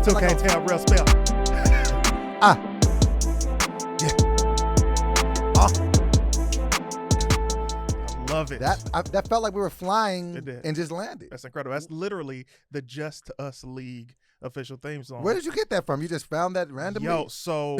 Still can't tell real spell. Yeah. I love it. That felt like we were flying It did. and just landed. That's incredible. That's literally the Just Us League official theme song. Where did you get that from? You just found that randomly? Yo, so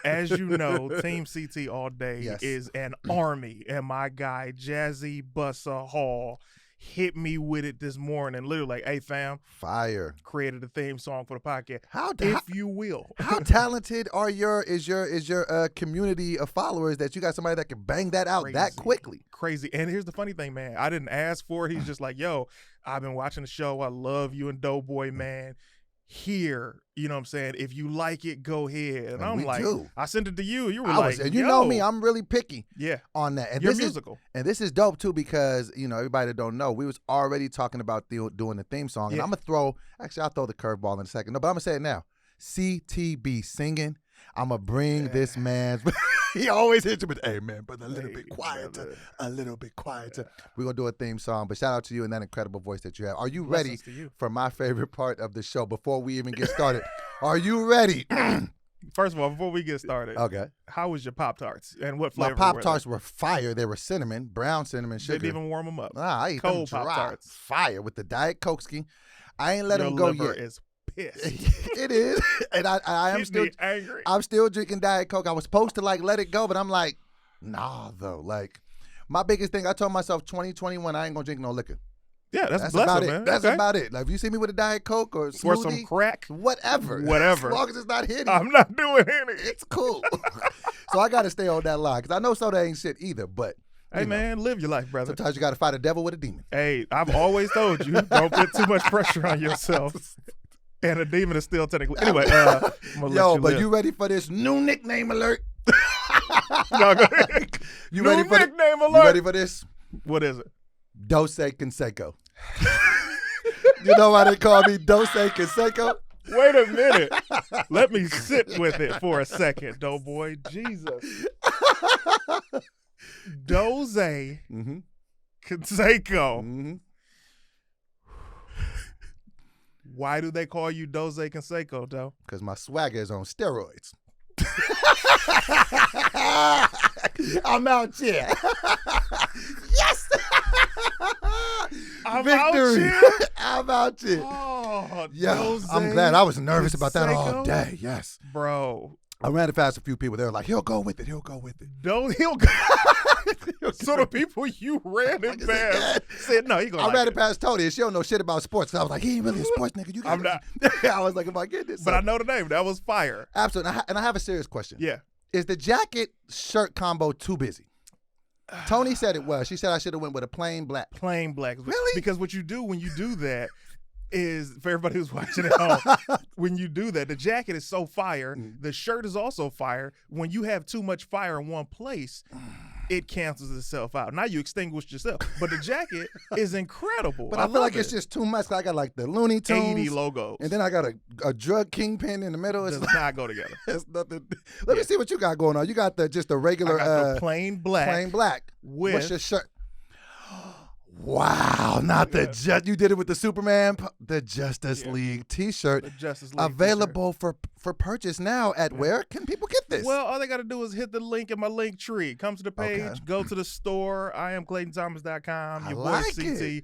as you know, Team CT All Day Yes. is an army, and my guy Jazzy Bussa Hall hit me with it this morning. Literally, like, hey fam, Fire. created a theme song for the podcast. How You will. How talented is your community of followers that you got somebody that can bang that out that quickly? Crazy. And here's the funny thing, man. I didn't ask for it. He's just like, yo, I've been watching the show. I love you and Doughboy, man. Here, you know what I'm saying? If you like it, go ahead. And I'm like, I sent it to you. You were like, and you know me, I'm really picky on that. And you're musical. And this is dope too because, you know, everybody that don't know, we was already talking about doing the theme song. And I'm going to I'll throw the curveball in a second. No, but I'm going to say it now. CTB singing. I'm going to bring this man's... He always hits you with, hey, man, but a little bit quieter, a little bit quieter. We're going to do a theme song, but shout out to you and that incredible voice that you have. Are you ready for my favorite part of the show before we even get started? Are you ready? First of all, before we get started, okay, how was your Pop-Tarts and what flavor? My Pop-Tarts were fire. They were cinnamon, brown cinnamon sugar. Didn't even warm them up. I ate cold them Pop-Tarts. Fire with the Diet Coke ski. I ain't let them go yet. Is pissed. It is, and I am still angry. I'm still drinking Diet Coke. I was supposed to like let it go, but I'm like, nah, though. Like, my biggest thing, I told myself 2021, I ain't gonna drink no liquor. Yeah, that's about it, it. man. That's about it. Like, if you see me with a Diet Coke or smoothie, or some crack, whatever, as long as it's not hitting, I'm not doing any. It's cool. So I got to stay on that line because I know soda ain't shit either. But hey, man, live your life, brother. Sometimes you got to fight a devil with a demon. Hey, I've always told you, don't put too much pressure on yourself. And a demon is still technically. Anyway, but you ready for this new nickname alert? No, go ahead. You ready for nickname alert? You ready for this? What is it? Dose Canseco. You know why they call me Dose Canseco? Wait a minute. Let me sit with it for a second, Doughboy. Jesus. Dose Canseco. Mm-hmm. Why do they call you Dose Canseco, though? Because my swagger is on steroids. I'm out here. Yes! Victory. I'm out here. Oh, yeah, Dose I'm glad. I was nervous about that all Canseco? day. Yes. Bro. I ran it past a few people. They were like, he'll go with it. He'll go with it. He'll go. So the people you ran it past said, no, he gonna I ran it past Tony, and she don't know shit about sports. So I was like, he ain't really a sports nigga. I'm not. I was like, am I getting this? But I know the name. That was fire. Absolutely. And I have a serious question. Yeah. Is the jacket-shirt combo too busy? Tony said it was. She said I should have went with a plain black. Plain black. Really? Because what you do when you do that is, for everybody who's watching at home, when you do that, the jacket is so fire, the shirt is also fire. When you have too much fire in one place, it cancels itself out. Now you extinguished yourself. But the jacket is incredible. But I feel like it's just too much. I got like the Looney Tunes 80 logos. And then I got a drug kingpin in the middle. It does not go together. It's nothing. Let me see what you got going on. You got just the regular I got the plain black. Plain black. What's your shirt? Wow, not the you did it with the Superman, the Justice League T-shirt. The Justice League available for purchase now at where can people get this? Well, all they got to do is hit the link in my link tree. Come to the page, go to the store. IamClaytonThomas.com. Your boy CT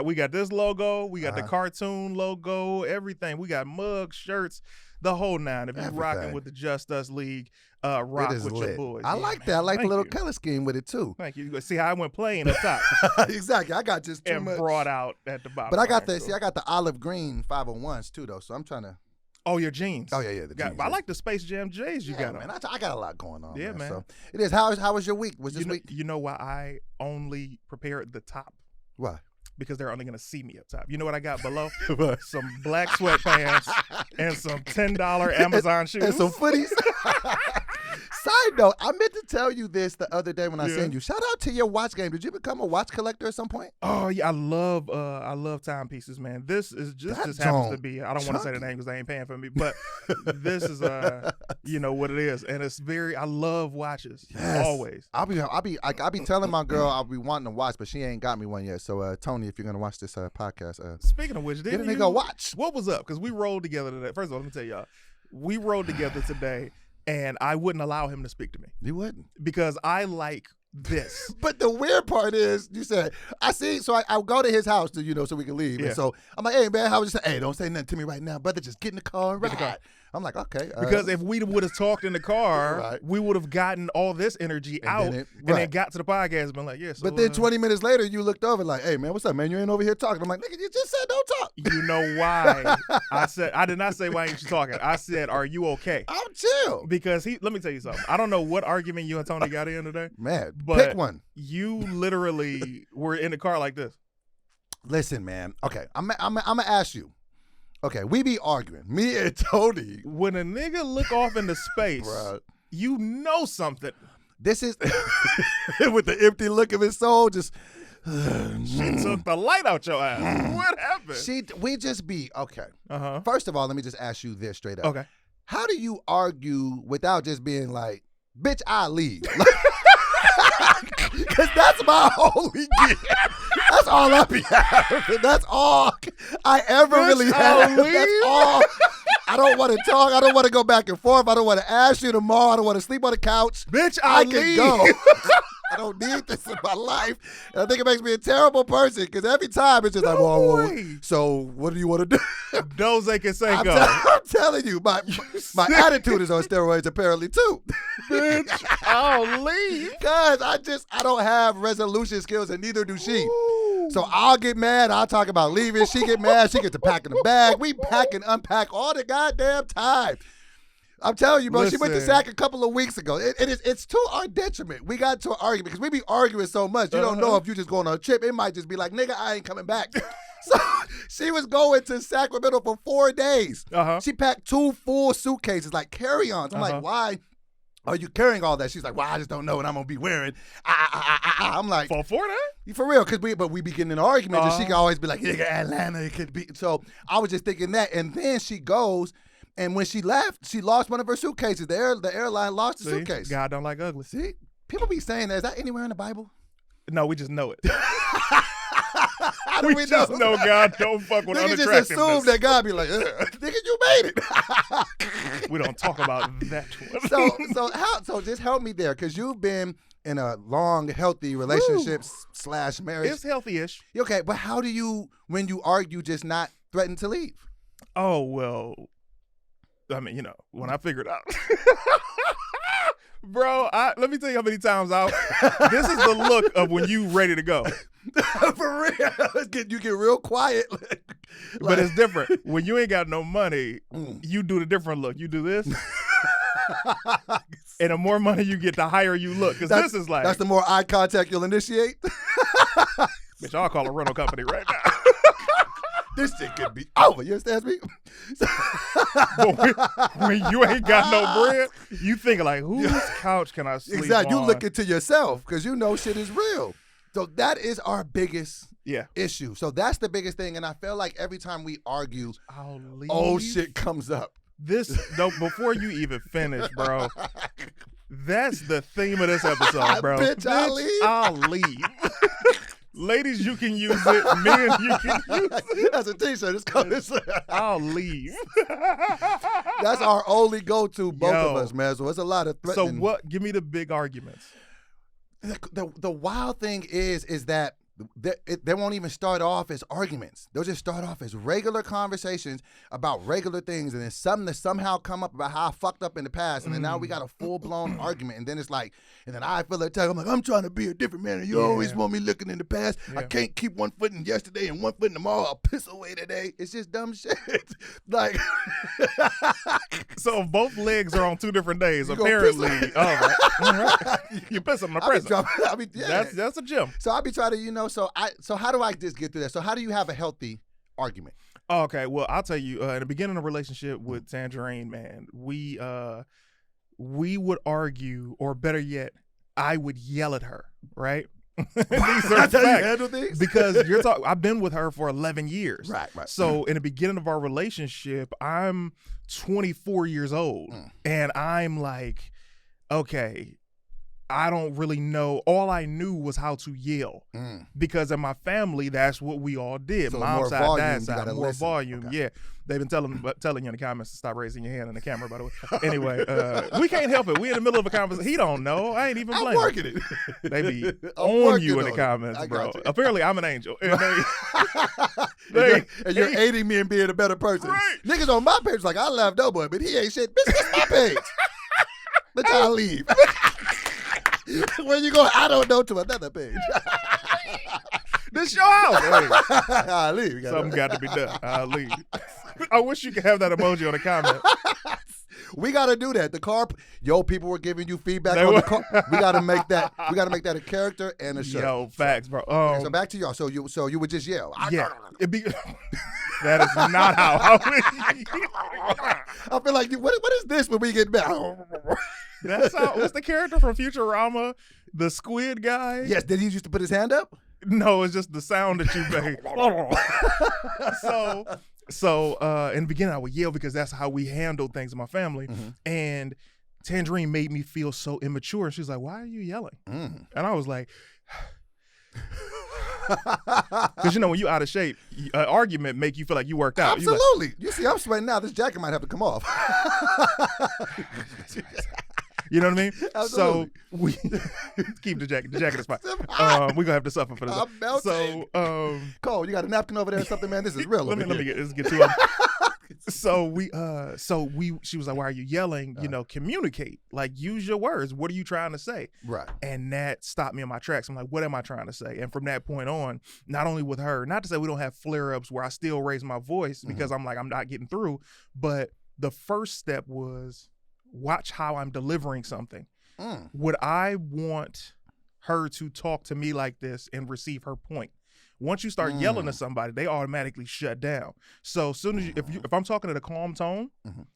we got this logo, we got the cartoon logo, everything. We got mugs, shirts, the whole nine. If you're rocking with the Just Us League, rock with your boys. I like that. I like the little color scheme with it too. Thank you. See how I went plain up top. Exactly. I got just too and much. Brought out at the bottom. But I got I got the olive green 501s too though. So I'm trying to. Oh, your jeans. Oh yeah, the jeans. I like the Space Jam J's you got. Man, I got a lot going on. Yeah, man. So it is. How was your week? Was this week? You know why I only prepared the top? Why? Because they're only going to see me up top. You know what I got below? Some black sweatpants and some $10 Amazon shoes. And some footies. side note, I meant to tell you this the other day when I seen you. Shout out to your watch game. Did you become a watch collector at some point? Oh yeah, I love timepieces, man. This is just happens to be. I don't want to say the name because they ain't paying for me, but this is you know what it is, and it's very. I love watches. Yes. Always. I'll be telling my girl I'll be wanting to watch, but she ain't got me one yet. So Tony, if you're gonna watch this podcast, speaking of which, didn't go watch. What was up? Because we rolled together today. First of all, let me tell y'all, we rolled together today. And I wouldn't allow him to speak to me. You wouldn't? Because I like this. But the weird part is, you said, I see, so I'll go to his house to, so we can leave. Yeah. And so I'm like, hey, man, how was you say? Hey, don't say nothing to me right now, brother. Just get in the car and ride. I'm like, okay. Because if we would have talked in the car, we would have gotten all this energy out and then got to the podcast and been like, yeah. So, but then 20 minutes later, you looked over like, hey, man, what's up, man? You ain't over here talking. I'm like, nigga, you just said don't talk. You know why? I did not say why ain't you talking. I said, are you okay? I'm chill. Because let me tell you something. I don't know what argument you and Tony got in today. Man, pick one. You literally were in the car like this. Listen, man. Okay, I'm gonna ask you. Okay, we be arguing. Me and Tony. When a nigga look off into space, you know something. This is with the empty look of his soul, just she took the light out your ass. What happened? We just be okay. First of all, let me just ask you this straight up. Okay. How do you argue without just being like, bitch, I leave? Because that's my only gift. That's all I be having. That's all I ever really have. That's all. I don't want to talk. I don't want to go back and forth. I don't want to ask you tomorrow. I don't want to sleep on the couch. Bitch, I can go. I don't need this in my life. And I think it makes me a terrible person because every time it's just like, whoa. So what do you want to do? Doze Canseco. I'm telling you, my attitude is on steroids apparently too. Bitch, I'll leave. Because I don't have resolution skills and neither do she. So I'll get mad. I'll talk about leaving. She get mad. She gets to packing the bag. We pack and unpack all the goddamn time. I'm telling you, bro. Listen. She went to SAC a couple of weeks ago. It's to our detriment. We got to an argument because we be arguing so much. You don't know if you just going on a trip. It might just be like, nigga, I ain't coming back. So she was going to Sacramento for 4 days. She packed 2 full suitcases, like carry-ons. I'm like, why are you carrying all that? She's like, well, I just don't know what I'm going to be wearing. I'm like. For 4 days? For real, but we be getting in arguments and she can always be like, nigga, Atlanta, it could be. So I was just thinking that. And then she goes. And when she left, she lost one of her suitcases. The airline lost the suitcase. God don't like ugly. See, people be saying that. Is that anywhere in the Bible? No, we just know it. How do we just know God don't fuck with unattractiveness. Nigga just assume that God be like, nigga, you made it. We don't talk about that one. So just help me there, because you've been in a long, healthy relationship / marriage. It's healthy-ish. Okay, but how do you, when you argue, just not threaten to leave? Oh, well, I mean, when I figured out. Bro, let me tell you how many times this is the look of when you ready to go. For real. You get real quiet. But it's different. When you ain't got no money, you do the different look. You do this. And the more money you get, the higher you look. Because this is like. That's the more eye contact you'll initiate. Bitch, I'll call a rental company right now. This shit could be over. You understand me? But when you ain't got no bread, you think like, whose couch can I sleep on? Exactly. You look into yourself because you know shit is real. So that is our biggest issue. So that's the biggest thing. And I feel like every time we argue, old shit comes up. Before you even finish, bro, that's the theme of this episode, bro. Bitch, I'll leave. Ladies, you can use it. Men, you can use it. That's a t-shirt. It's called I'll leave. That's our only go-to, both of us, man. So it's a lot of threatening. So give me the big arguments. The wild thing is that they won't even start off as arguments. They'll just start off as regular conversations about regular things, and then something that somehow come up about how I fucked up in the past, and then now we got a full-blown argument, and then it's like, and then I feel attacked. I'm like, I'm trying to be a different man, and you always want me looking in the past. I can't keep one foot in yesterday and one foot in tomorrow. I'll piss away today. It's just dumb shit. Like, so both legs are on 2 different days, apparently. All right. You piss on the present. That's a gym. So I be trying to, so how do I just get through that? So how do you have a healthy argument? Okay, well, I'll tell you, in the beginning of a relationship with Tangerine, man, we we would argue, or better yet, I would yell at her, right? These are facts. Because you're talking, I've been with her for 11 years. Right. So in the beginning of our relationship, I'm 24 years old. And I'm like, okay, I don't really know. All I knew was how to yell. Because in my family, that's what we all did. So Mom's side, volume, dad's side, more listen. volume. Okay. Yeah. They've been telling you in the comments to stop raising your hand in the camera, by the way. Anyway, we can't help it. We in the middle of a conversation. He don't know. I ain't even blaming. I'm working it. They be on you in the comments, bro. Apparently, I'm an angel. And you're aiding me in being a better person. Right. Niggas on my page like, I love Doughboy, but he ain't shit. Bitch, that's my page. But y'all leave. When you go, I don't know, to another page. This your house. I'll leave. Something got to be done. I'll leave. I wish you could have that emoji on the comment. We got to do that. The car, people were giving you feedback on the car. We got to make that. We got to make that a character and a shirt. Yo, facts, bro. Okay, so back to y'all. So you would just yell. Yeah. That is not how I feel like what is this when we get back? That's how. What's the character from Futurama? The squid guy? Yes. Did he used to put his hand up? No, it's just the sound that you make. So in the beginning, I would yell because that's how we handled things in my family. And Tangerine made me feel so immature. And she's like, "Why are you yelling?" And I was like, because when you out of shape, an argument make you feel like you worked out. Absolutely. You see, I'm sweating now. This jacket might have to come off. You know what I mean? Absolutely. So we keep the jacket. The jacket is fine. We're gonna have to suffer for this. I'm melting. So Cole, you got a napkin over there or something, man? This is real. Let me get to it. So she was like, "Why are you yelling? Communicate. Like, use your words. What are you trying to say?" Right. And that stopped me in my tracks. I'm like, "What am I trying to say?" And from that point on, not only with her, not to say we don't have flare-ups where I still raise my voice because I'm like, I'm not getting through, but the first step was watch how I'm delivering something. Would I want her to talk to me like this and receive her point? Once you start yelling at somebody, they automatically shut down. So as soon as if I'm talking at a calm tone,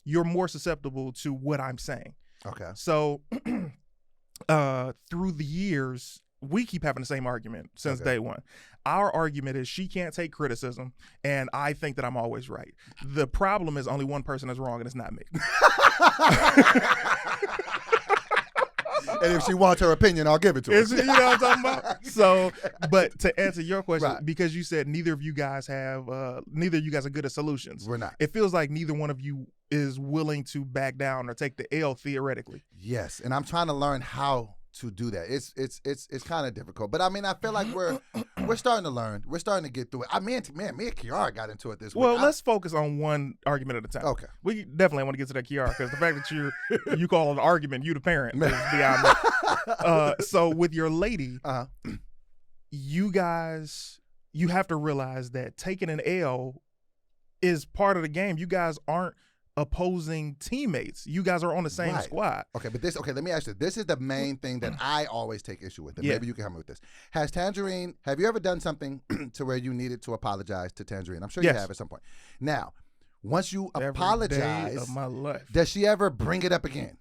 you're more susceptible to what I'm saying. Okay. So through the years, we keep having the same argument since day one. Our argument is she can't take criticism, and I think that I'm always right. The problem is only one person is wrong, and it's not me. And if she wants her opinion, I'll give it to her. You know what I'm talking about? So, but to answer your question, because you said neither of you guys are good at solutions. We're not. It feels like neither one of you is willing to back down or take the L theoretically. Yes, and I'm trying to learn how to do that. It's kind of difficult, but I mean, I feel like we're starting to learn. We're starting to get through it. Me and Kiara got into it this week. Well, let's focus on one argument at a time. Okay. We definitely want to get to that Kiara because the fact that you call it an argument, you the parent, is beyond me. So with your lady, you guys, you have to realize that taking an L is part of the game. You guys aren't opposing teammates. You guys are on the same squad. Okay, but let me ask you. This is the main thing that I always take issue with. And maybe you can help me with this. Have you ever done something to where you needed to apologize to Tangerine? I'm sure you have at some point. Now, once you apologize, of my life, does she ever bring it up again?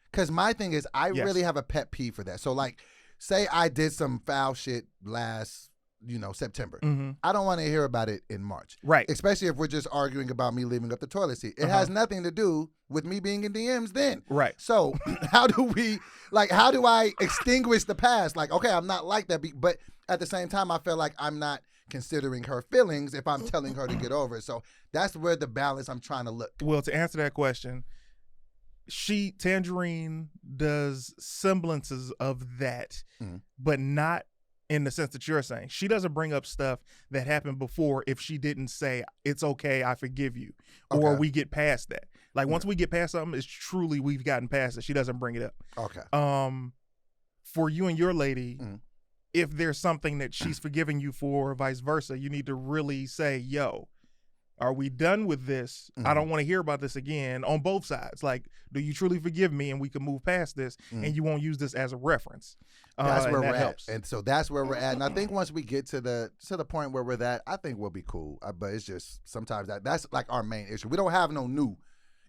Because my thing is, I really have a pet peeve for that. So like, say I did some foul shit last September. I don't want to hear about it in March. Right. Especially if we're just arguing about me leaving up the toilet seat. It has nothing to do with me being in DMs then. Right. So how do I extinguish the past? Like, okay, I'm not like that, but at the same time, I feel like I'm not considering her feelings if I'm telling her to get over it. So that's where the balance I'm trying to look. Well, to answer that question, Tangerine does semblances of that, but not in the sense that you're saying. She doesn't bring up stuff that happened before if she didn't say, it's okay, I forgive you, or we get past that. Like, once we get past something, it's truly we've gotten past it. She doesn't bring it up. Okay. For you and your lady, if there's something that she's forgiving you for, or vice versa, you need to really say, yo, are we done with this? I don't want to hear about this again on both sides. Like, do you truly forgive me and we can move past this and you won't use this as a reference? That's where we're helps. at. And so that's where we're at. And I think once we get to the point where we're at, I think we'll be cool. But it's just sometimes that's like our main issue. We don't have no new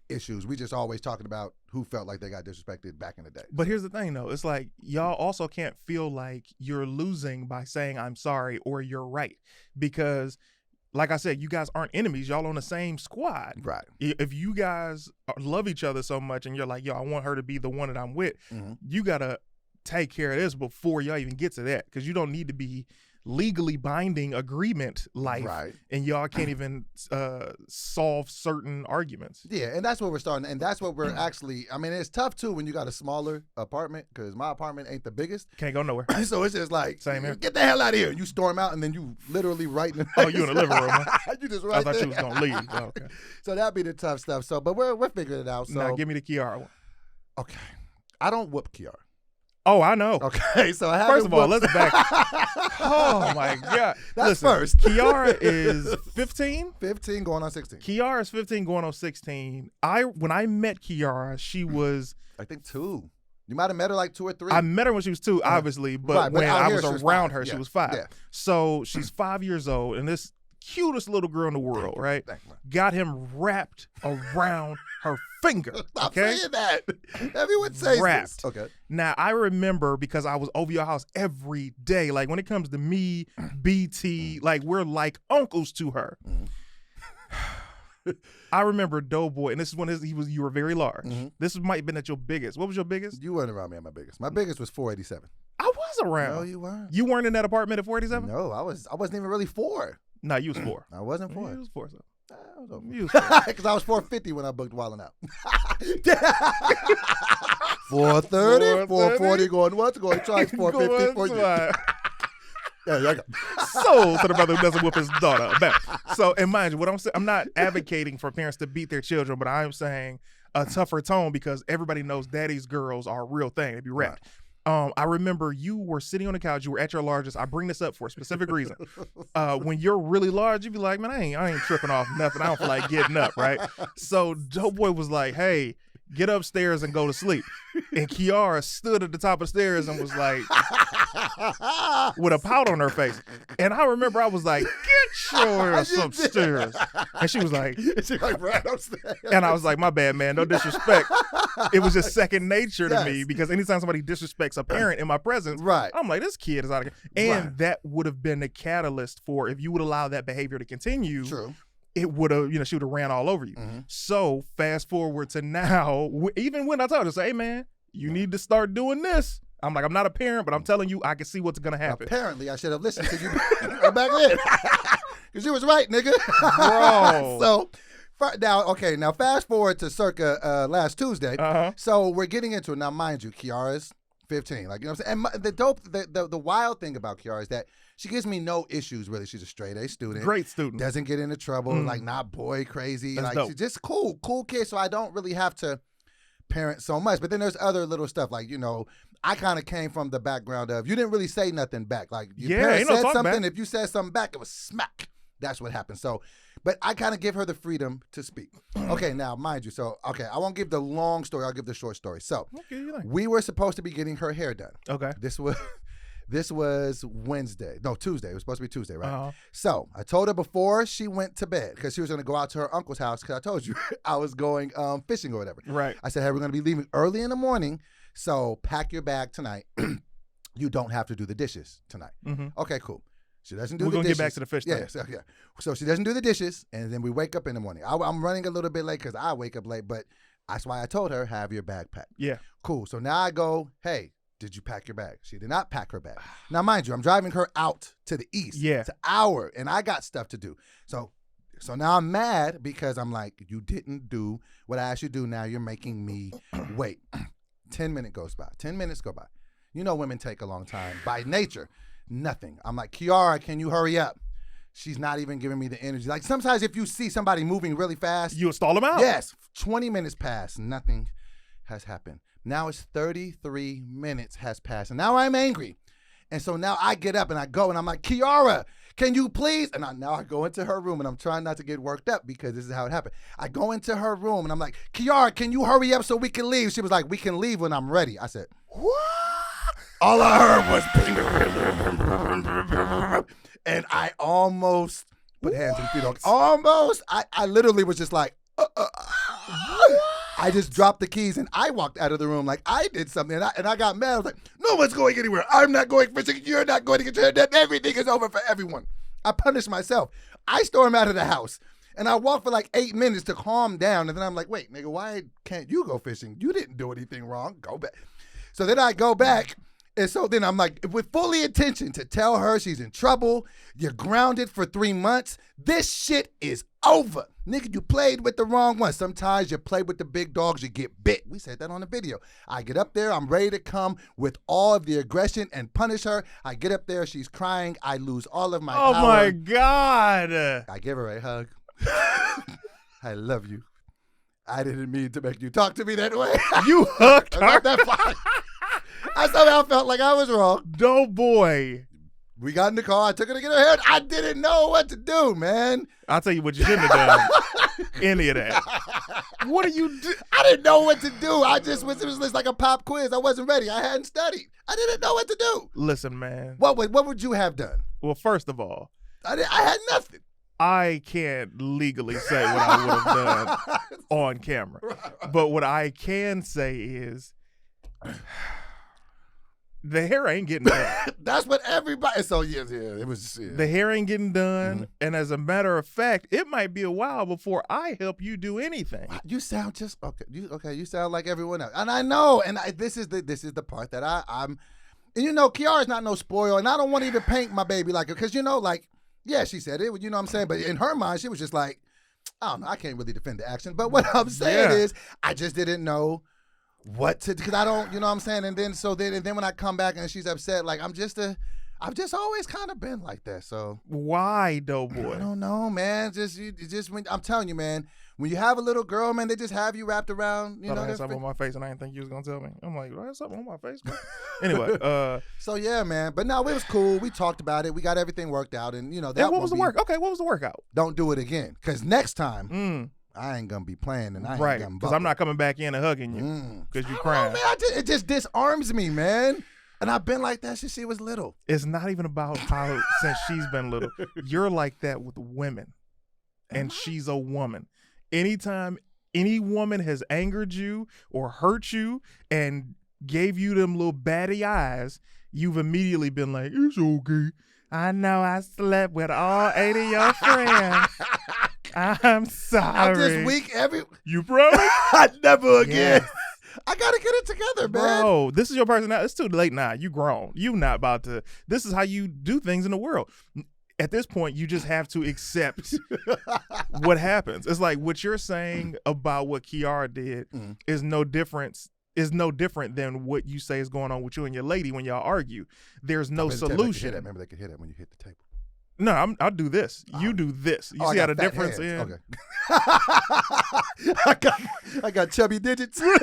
issues. We just always talking about who felt like they got disrespected back in the day. But here's the thing, though. It's like y'all also can't feel like you're losing by saying I'm sorry or you're right. Because, like I said, you guys aren't enemies. Y'all on the same squad. Right. If you guys love each other so much and you're like, yo, I want her to be the one that I'm with, you got to take care of this before y'all even get to that. Because you don't need to be legally binding agreement life, right, and y'all can't even solve certain arguments. Yeah, and that's what we're starting, and that's what we're actually, I mean, it's tough too when you got a smaller apartment, because my apartment ain't the biggest. Can't go nowhere. So it's just like, same here. Get the hell out of here. You storm out, and then you literally right in the Oh, you in the living room, huh? You just right I thought there. you was going to leave. Oh, okay. So that'd be the tough stuff. So, but we're figuring it out. So now, give me the Kiara one. Okay. I don't whoop Kiara. Oh, I know. Okay, so I have First of all, let's back. Oh my God! That's first. Kiara is 15. 15 going on 16. Kiara is 15 going on 16. When I met Kiara, she was, I think, 2. You might have met her like 2 or 3. I met her when she was 2, obviously, but right, when I was around 5. her, yeah. she was 5. Yeah. So she's 5 years old, and this cutest little girl in the world, right? Got him wrapped around her finger. Stop okay? saying that. Everyone says wrapped. This. Okay. Now, I remember because I was over your house every day. Like, when it comes to me, BT, like, we're like uncles to her. I remember Doughboy, and this is when you were very large. This might have been at your biggest. What was your biggest? You weren't around me at my biggest. My biggest was 487. I was around. No, you weren't. You weren't in that apartment at 487? No, I wasn't even really 4. No, you was 4. I wasn't 4. You was 4, so. I was over. You was 4. Because I was 450 when I booked Wildin' Out. 430, 440 going once, going twice, 450, 450. Yeah, I got so to the brother who doesn't whoop his daughter. So, and mind you, what I'm saying, I'm not advocating for parents to beat their children, but I'm saying a tougher tone because everybody knows daddy's girls are a real thing. They be wrapped. Right. I remember you were sitting on the couch. You were at your largest. I bring this up for a specific reason. When you're really large, you be like, man, I ain't tripping off nothing. I don't feel like getting up, right? So Doughboy was like, hey, get upstairs and go to sleep. And Kiara stood at the top of the stairs and was like, with a pout on her face. And I remember I was like, get your ass upstairs. And she was like, right upstairs. And I was like, my bad, man, no disrespect. It was just second nature to me because anytime somebody disrespects a parent in my presence, right, I'm like, this kid is out of here. And that would have been the catalyst for, if you would allow that behavior to continue. True. It would have, she would have ran all over you. So fast forward to now, even when I told her, say, hey man, you need to start doing this. I'm like, I'm not a parent, but I'm telling you, I can see what's going to happen. Apparently, I should have listened to you back then. Because you was right, nigga. Bro. So, now fast forward to circa last Tuesday. So we're getting into it. Now, mind you, Kiara's 15. Like, you know what I'm saying? And the wild thing about Kiara is that she gives me no issues, really. She's a straight A student. Great student. Doesn't get into trouble. Like, not boy crazy. That's like, dope. she's just cool kid. So I don't really have to parent so much. But then there's other little stuff. Like, I kind of came from the background of, you didn't really say nothing back. Like, your parents said something. If you said something back, it was smack. That's what happened. So, but I kind of give her the freedom to speak. Okay, now, mind you, I won't give the long story. I'll give the short story. So, we were supposed to be getting her hair done. Okay. This was Wednesday. No, Tuesday. It was supposed to be Tuesday, right? So, I told her before she went to bed, because she was going to go out to her uncle's house, because I told you I was going fishing or whatever. Right. I said, hey, we're going to be leaving early in the morning, so pack your bag tonight. You don't have to do the dishes tonight. Okay, cool. She doesn't do the dishes. We're going to get back to the fish thing. So she doesn't do the dishes, and then we wake up in the morning. I'm running a little bit late because I wake up late, but that's why I told her, have your bag packed. Yeah. Cool. So now I go, hey, did you pack your bag? She did not pack her bag. Now, mind you, I'm driving her out to the east. Yeah. It's an hour, and I got stuff to do. So now I'm mad because I'm like, you didn't do what I asked you to do. Now you're making me wait. 10 minutes goes by. 10 minutes go by. You know women take a long time by nature. Nothing. I'm like, Kiara, can you hurry up? She's not even giving me the energy. Like, sometimes if you see somebody moving really fast, you'll stall them out. Yes. 20 minutes pass. Nothing has happened. Now it's 33 minutes has passed. And now I'm angry. And so now I get up and I go and I'm like, Kiara, can you please? And now I go into her room and I'm trying not to get worked up because this is how it happened. I go into her room and I'm like, Kiara, can you hurry up so we can leave? She was like, we can leave when I'm ready. I said, what? All I heard was, and I almost put hands and feet on. Almost. I literally was just like, I just dropped the keys and I walked out of the room like I did something. And I got mad. I was like, no one's going anywhere. I'm not going fishing. You're not going to get your head. Everything is over for everyone. I punished myself. I stormed out of the house. And I walked for like 8 minutes to calm down. And then I'm like, wait, nigga, why can't you go fishing? You didn't do anything wrong. Go back. So then I go back. And so then I'm like, with fully intention to tell her she's in trouble. You're grounded for 3 months. This shit is over. Nigga, you played with the wrong one. Sometimes you play with the big dogs, you get bit. We said that on the video. I get up there. I'm ready to come with all of the aggression and punish her. I get up there. She's crying. I lose all of my power. Oh, my God. I give her a hug. I love you. I didn't mean to make you talk to me that way. You hooked her. Not that far. I somehow felt like I was wrong. No, boy. We got in the car. I took her to get her hair. I didn't know what to do, man. I'll tell you what you shouldn't have done. Any of that. What are you doing? I didn't know what to do. It was like a pop quiz. I wasn't ready. I hadn't studied. I didn't know what to do. Listen, man. What would you have done? Well, first of all, I had nothing. I can't legally say what I would have done on camera. But what I can say is the hair ain't getting done. That's what everybody. So yeah, it was. Yeah. The hair ain't getting done, and as a matter of fact, it might be a while before I help you do anything. You sound just okay. You sound like everyone else, and I know. And this is the part that I'm. And you know, Kiara's not no spoil, and I don't want to even paint my baby like her because you know, like. Yeah, she said it, you know what I'm saying? But in her mind, she was just like, I don't know, I can't really defend the action. But what I'm saying is, I just didn't know what to, because I don't, you know what I'm saying? And then when I come back and she's upset, like, I've just always kind of been like that, so. Why, though, boy? I don't know, man. I'm telling you, man, when you have a little girl, man, they just have you wrapped around, you know. I had something on my face and I didn't think you was going to tell me. I'm like, I had something on my face, man. Anyway. So, yeah, man. But no, it was cool. We talked about it. We got everything worked out. And, you know, that what was the work? Okay, what was the workout? Don't do it again. Because next time, I ain't going to be playing and I ain't going to because I'm not coming back in and hugging you because you crying. Man, it just disarms me, man. And I've been like that since she was little. It's not even about how since she's been little. You're like that with women. And she's a woman. Anytime any woman has angered you or hurt you and gave you them little batty eyes, you've immediately been like, it's okay. I know I slept with all 8 of your friends. I'm sorry. I'm just weak You promise? Never again. Yes. I gotta get it together, man. Bro, this is your personality. It's too late now. You grown. You not about to. This is how you do things in the world. At this point, you just have to accept what happens. It's like what you're saying about what Kiara did is no different than what you say is going on with you and your lady when y'all argue. There's no solution. Remember, they could hit it when you hit the table. No, I'll do this. You do this. You see how the difference is? Okay. I got chubby digits. Chubby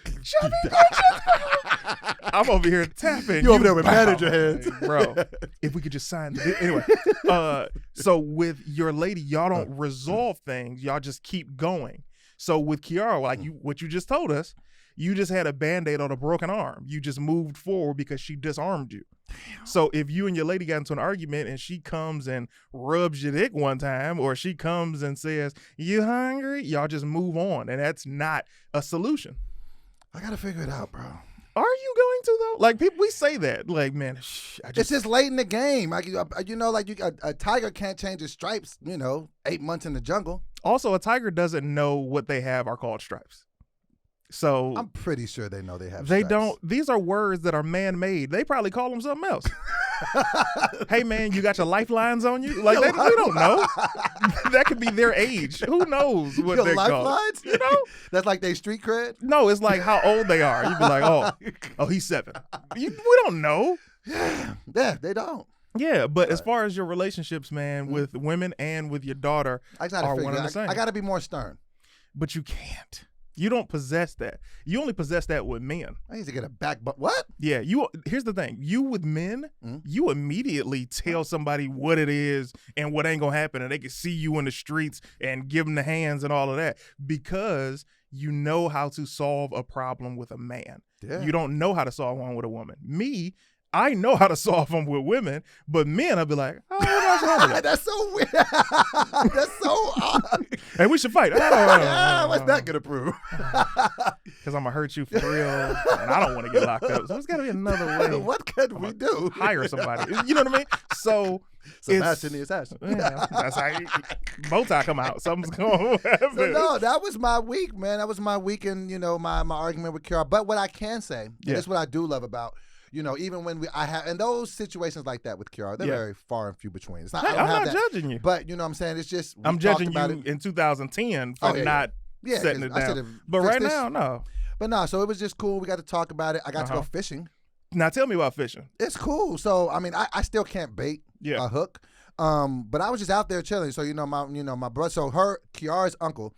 digits. I'm over here tapping. You over there with manager hands. Bro, if we could just sign. Anyway, so with your lady, y'all don't resolve things. Y'all just keep going. So with Kiara, like what you just told us, you just had a Band-Aid on a broken arm. You just moved forward because she disarmed you. Damn. So if you and your lady got into an argument and she comes and rubs your dick one time, or she comes and says, you hungry? Y'all just move on. And that's not a solution. I got to figure it out, bro. Are you going to, though? Like, people, we say that. Like, man, it's just late in the game. Like, you know, like a tiger can't change his stripes, 8 months in the jungle. Also, a tiger doesn't know what they have are called stripes. So I'm pretty sure they know they have They stripes. don't. These are words that are man-made. They probably call them something else. Hey, man, you got your lifelines on you? Like, we don't know. That could be their age. Who knows what your they're lifelines? called? You know? That's like they street cred? No, it's like how old they are. You'd be like, oh, he's 7. We don't know. Yeah, they don't. Yeah, but as far as your relationships, man, with women and with your daughter are one and the same. I got to be more stern. But you can't. You don't possess that. You only possess that with men. I need to get a back, but what? Yeah, here's the thing. You with men, you immediately tell somebody what it is and what ain't gonna happen, and they can see you in the streets and give them the hands and all of that because you know how to solve a problem with a man. Yeah. You don't know how to solve one with a woman. Me, I know how to solve them with women, but men, I'll be like, oh, that's wrong with that? That's so weird. That's so odd. Hey, we should fight. What's that gonna prove? Because I'm gonna hurt you for real, and I don't want to get locked up. So there's got to be another way. What could we do? Hire somebody. You know what I mean? So Sebastian the assassin. Yeah, that's how bow tie come out. Something's going to happen. So no, that was my week, man. That was my week, and my argument with Kiara. But what I can say, and this is what I do love about. Even when I have, and those situations like that with Kiara, they're very far and few between. It's not, I'm not judging you. But you know what I'm saying? It's just, I'm judging you in 2010 for not setting it down. But right now, no. But no, so it was just cool. We got to talk about it. I got to go fishing. Now tell me about fishing. It's cool. So, I mean, I still can't bait a hook. But I was just out there chilling. So, my brother, so Kiara's uncle,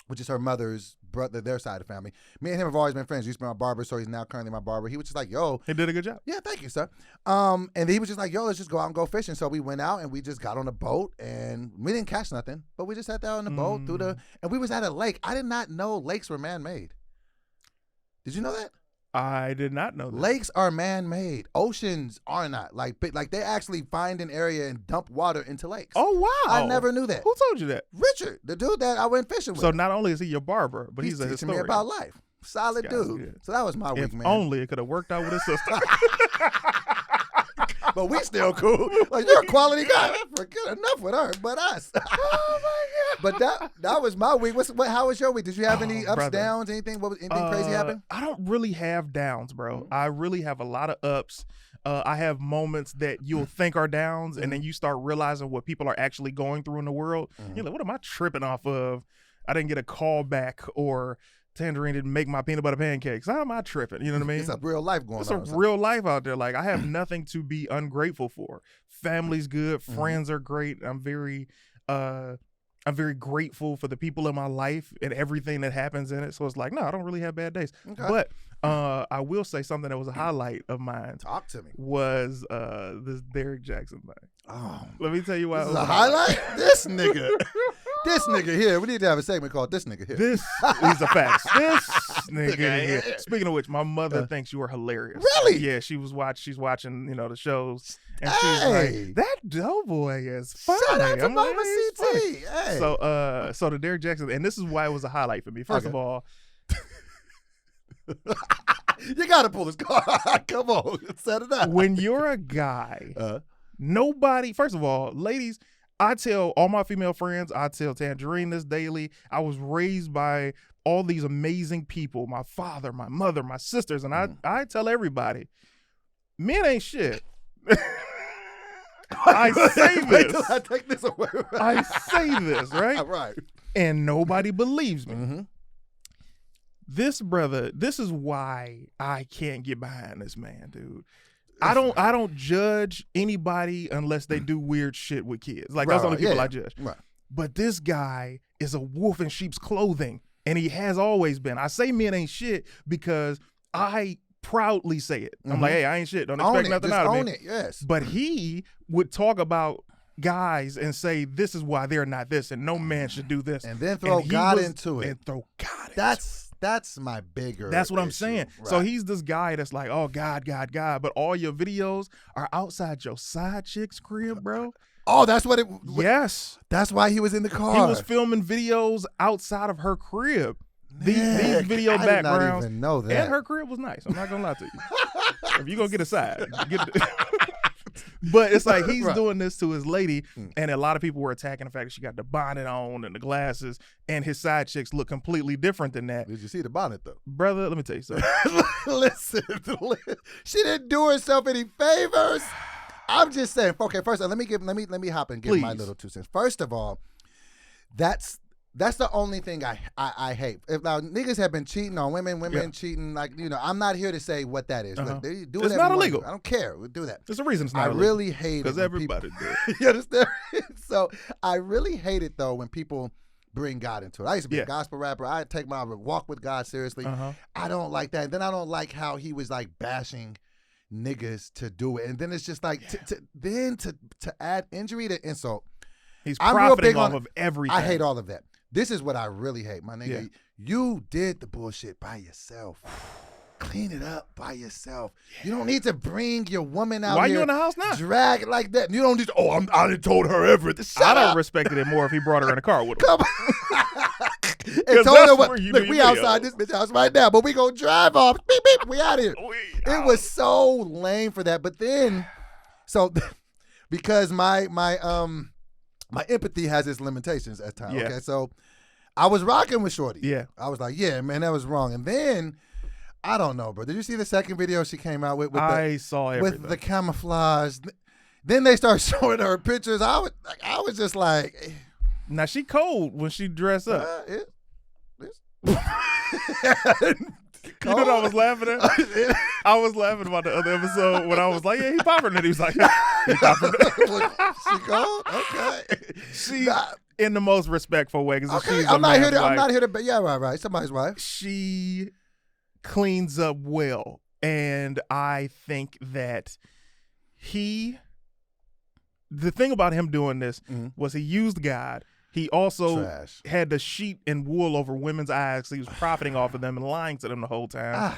which is her mother's brother, their side of the family. Me and him have always been friends. He used to be my barber, so he's now currently my barber. He was just like, yo. He did a good job. Yeah, thank you, sir. And he was just like, yo, let's just go out and go fishing. So we went out and we just got on a boat and we didn't catch nothing, but we just sat there on the boat and we was at a lake. I did not know lakes were man-made. Did you know that? I did not know that. Lakes are man-made. Oceans are not. Like they actually find an area and dump water into lakes. Oh, wow. I never knew that. Who told you that? Richard, the dude that I went fishing with. So not only is he your barber, but he's a teaching historian. me about life. Solid dude. Good. So that was my week, man. If only it could have worked out with his sister. But we still cool. Like, you're a quality guy. Forget enough with her, but us. Oh my God. But that was my week. How was your week? Did you have any ups, downs, anything? Anything crazy happen? I don't really have downs, bro. I really have a lot of ups. I have moments that you'll think are downs, and then you start realizing what people are actually going through in the world. You're like, what am I tripping off of? I didn't get a call back, or Tangerine didn't make my peanut butter pancakes. How am I tripping? You know what I mean? It's a real life going on. It's a real life out there. Like, I have nothing to be ungrateful for. Family's good. Friends are great. I'm very grateful for the people in my life and everything that happens in it. So it's like, no, I don't really have bad days. Okay. But I will say something that was a highlight of mine. Talk to me. Was this Derrick Jackson thing. Oh, let me tell you why. This is a highlight? This nigga. This nigga here. We need to have a segment called This Nigga Here. These are facts. This nigga here. Speaking of which, my mother thinks you are hilarious. Really? Yeah, she's watching, the shows. And she's like, that Doughboy is funny. Shout out to Mama CT. Hey. So the Derrick Jackson, and this is why it was a highlight for me. First of all, you gotta pull this card. Come on, set it up. When you're a guy, nobody, first of all, ladies, I tell all my female friends, I tell Tangerine this daily. I was raised by all these amazing people, my father, my mother, my sisters, and I tell everybody, men ain't shit. I say this. I take this away. I say this, right? Right. And nobody believes me. This brother, this is why I can't get behind this man, dude. I don't judge anybody unless they do weird shit with kids. Like, that's the only people I judge. Right. But this guy is a wolf in sheep's clothing, and he has always been. I say men ain't shit because I proudly say it. I'm like, hey, I ain't shit. Don't expect nothing out of me. Own it, yes. But he would talk about guys and say, this is why they're not this, and no man should do this. And then throw God into it. And throw God into it. That's my bigger That's what I'm issue. saying. Right. So he's this guy that's like, oh, God, God, God. But all your videos are outside your side chick's crib, bro. Oh, that's what it Yes. That's why he was in the car. He was filming videos outside of her crib. These video backgrounds. I did not even know that. And her crib was nice. I'm not going to lie to you. If you're going to get a side, But it's like he's doing this to his lady, and a lot of people were attacking the fact that she got the bonnet on and the glasses, and his side chicks look completely different than that. Did you see the bonnet though? Brother, let me tell you something. Listen, she didn't do herself any favors. I'm just saying. Okay, first let me hop and give my little 2 cents. First of all, that's the only thing I hate. If now niggas have been cheating on women cheating, like, I'm not here to say what that is. Look, they do it's not illegal. I don't care. We'll do that. There's a reason it's not illegal. I really hate it because everybody do it. You understand? So I really hate it though when people bring God into it. I used to be a gospel rapper. I take my walk with God seriously. I don't like that. Then I don't like how he was like bashing niggas to do it, and then it's just like to add injury to insult. He's profiting off of everything. I hate all of that. This is what I really hate, my nigga. You did the bullshit by yourself. clean it up by yourself. You don't need to bring your woman out Why here. you in the house now? Drag it like that. You don't need to, I done told her everything. I'd have respected it more if he brought her in the car with him. Come on. And told her what, look, we outside this bitch house right now, but we gonna drive off. Beep, beep, we out of here. It was so lame for that. But then, so because my empathy has its limitations at times. Okay, so I was rocking with Shorty. Yeah. I was like, yeah, man, that was wrong. And then, I don't know, bro. Did you see the second video she came out with? Saw everything. With the camouflage. Then they start showing her pictures. I was just like, now she cold when she dress up. You know what I was laughing at? I was laughing about the other episode when I was like, yeah, he popping it. He was like, he popping it. She cold? Okay. She in the most respectful way. Okay, I'm not here to, yeah, right. Somebody's wife. She cleans up well. And I think that the thing about him doing this was he used God. He also had the sheet and wool over women's eyes. So he was profiting off of them and lying to them the whole time.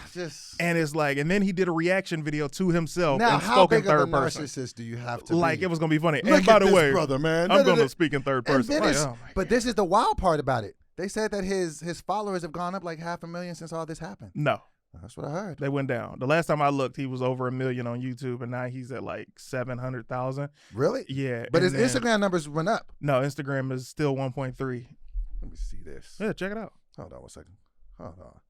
And it's like, and then he did a reaction video to himself and spoke in third person. Narcissist do you have to be? It was going to be funny. Look and by at the this way, brother, man. I'm going to speak in third person. But this is the wild part about it. They said that his followers have gone up like 500,000 since all this happened. No. That's what I heard. They went down. The last time I looked, he was over 1 million on YouTube, and now he's at like 700,000. Really? Yeah. But his Instagram numbers went up. No, Instagram is still 1.3. Let me see this. Yeah, check it out. Hold on one second. Hold on.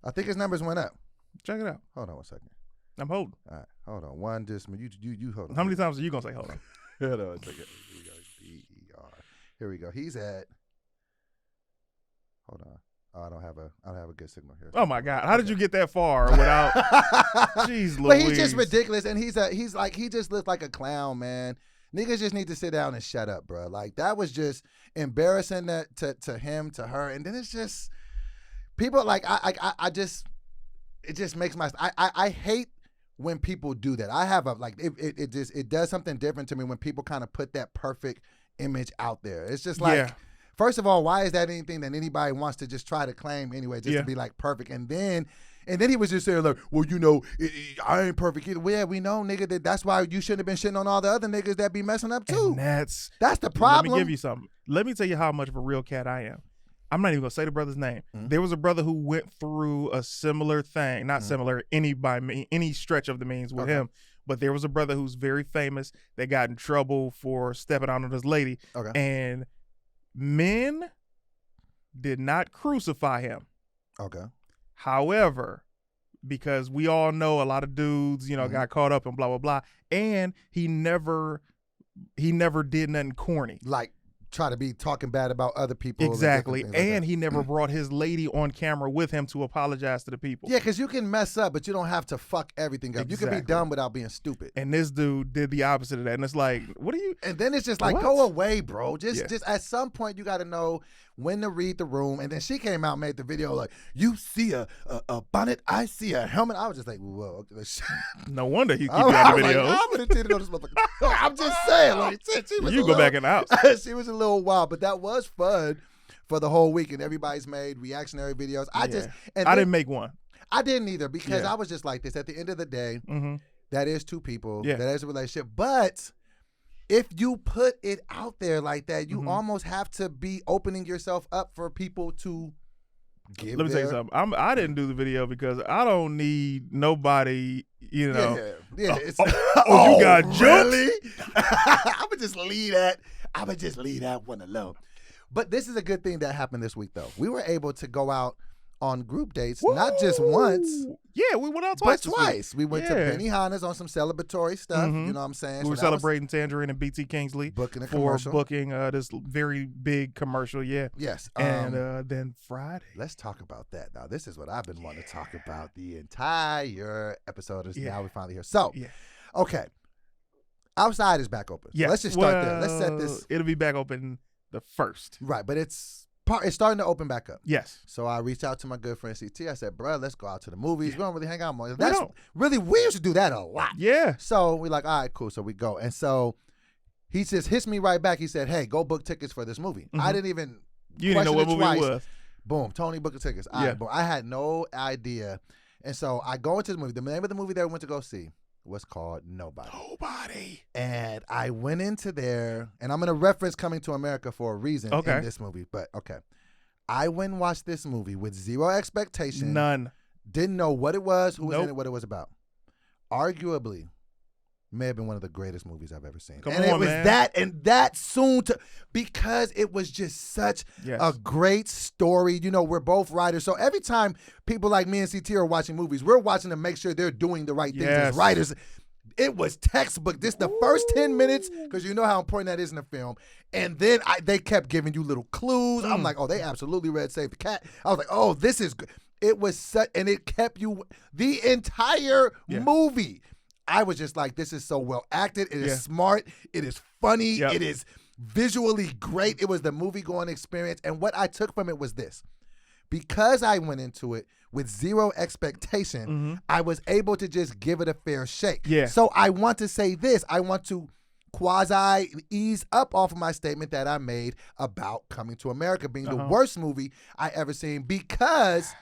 I think his numbers went up. Check it out. Hold on one second. I'm holding. All right. Hold on. One, just you hold on. How many times are you gonna say hold on? Hold on a second. Here we go. DER. Here we go. He's at. Hold on. Oh, I don't have a good signal here. Oh my God! How did you get that far without? Jeez, Louise. But he's just ridiculous, and he just looks like a clown, man. Niggas just need to sit down and shut up, bro. Like that was just embarrassing to him, to her, and then it's just people like it just makes I hate when people do that. I have it does something different to me when people kind of put that perfect image out there. It's just like. Yeah. First of all, why is that anything that anybody wants to just try to claim anyway, just to be like perfect? And then he was just saying like, well, you know, I ain't perfect either. Well, yeah, we know, nigga, that's why you shouldn't have been shitting on all the other niggas that be messing up too. And that's the problem. Let me give you something. Let me tell you how much of a real cat I am. I'm not even gonna say the brother's name. There was a brother who went through a similar thing, not similar any stretch of the means with him. But there was a brother who's very famous that got in trouble for stepping out on this lady. And men did not crucify him. Okay. However, because we all know a lot of dudes, you know, got caught up in blah, blah, blah. And he never did nothing corny. Like try to be talking bad about other people. Exactly. And he never brought his lady on camera with him to apologize to the people. Yeah, because you can mess up, but you don't have to fuck everything up. You can be dumb without being stupid. And this dude did the opposite of that. And it's like, what are you? And then it's just like, go away, bro. Just at some point, you got to know when to read the room. And then she came out and made the video like, you see a bonnet, I see a helmet. I was just like, whoa. No wonder he keep doing the videos. Like, I'm going to tell you this motherfucker. I'm just saying. Like, she was go back in the house. She was a little wild, but that was fun for the whole week. And everybody's made reactionary videos. I didn't make one. I didn't either because I was just like this. At the end of the day, that is two people. That is a relationship. But if you put it out there like that, you almost have to be opening yourself up for people to give. Let me tell you something. I didn't do the video because I don't need nobody, you know. You got jokes? Really? I would just leave that one alone. But this is a good thing that happened this week, though. We were able to go out on group dates, not just once. Yeah, we went out twice. But twice. We went to Benihana's on some celebratory stuff. You know what I'm saying? We were celebrating Tangerine and BT Kingsley booking a commercial. Booking this very big commercial. Yeah. Yes. And then Friday. Let's talk about that. Now, this is what I've been wanting to talk about the entire episode. Now we're finally here. So, okay. Outside is back open. Yeah. Let's just start there. Let's set this. It'll be back open the 1st. Right, but it's starting to open back up. Yes. So I reached out to my good friend CT. I said, bro, let's go out to the movies. We don't really hang out more. We used to do that a lot. Yeah. So we're like, all right, cool. So we go. And so he just hits me right back. He said, hey, go book tickets for this movie. I didn't even You didn't know what movie it was. Boom. Tony booked the tickets. All right, boom. I had no idea. And so I go into the movie. The name of the movie that I went to go see was called Nobody. Nobody. And I went into there, and I'm going to reference Coming to America for a reason in this movie. But, okay. I went and watched this movie with zero expectation. None. Didn't know what it was, who was in it, what it was about. Arguably, may have been one of the greatest movies I've ever seen. It was that soon to, because it was just such a great story. You know, we're both writers, so every time people like me and CT are watching movies, we're watching to make sure they're doing the right things as writers. It was textbook. This the first 10 minutes, because you know how important that is in a film. And then they kept giving you little clues. I'm like, oh, they absolutely read Save the Cat. I was like, oh, this is good. It was such, and it kept you the entire movie. I was just like, this is so well acted. It is smart. It is funny. It is visually great. It was the movie-going experience. And what I took from it was this. Because I went into it with zero expectation, I was able to just give it a fair shake. So I want to say this. I want to quasi ease up off of my statement that I made about Coming to America being the worst movie I ever seen, because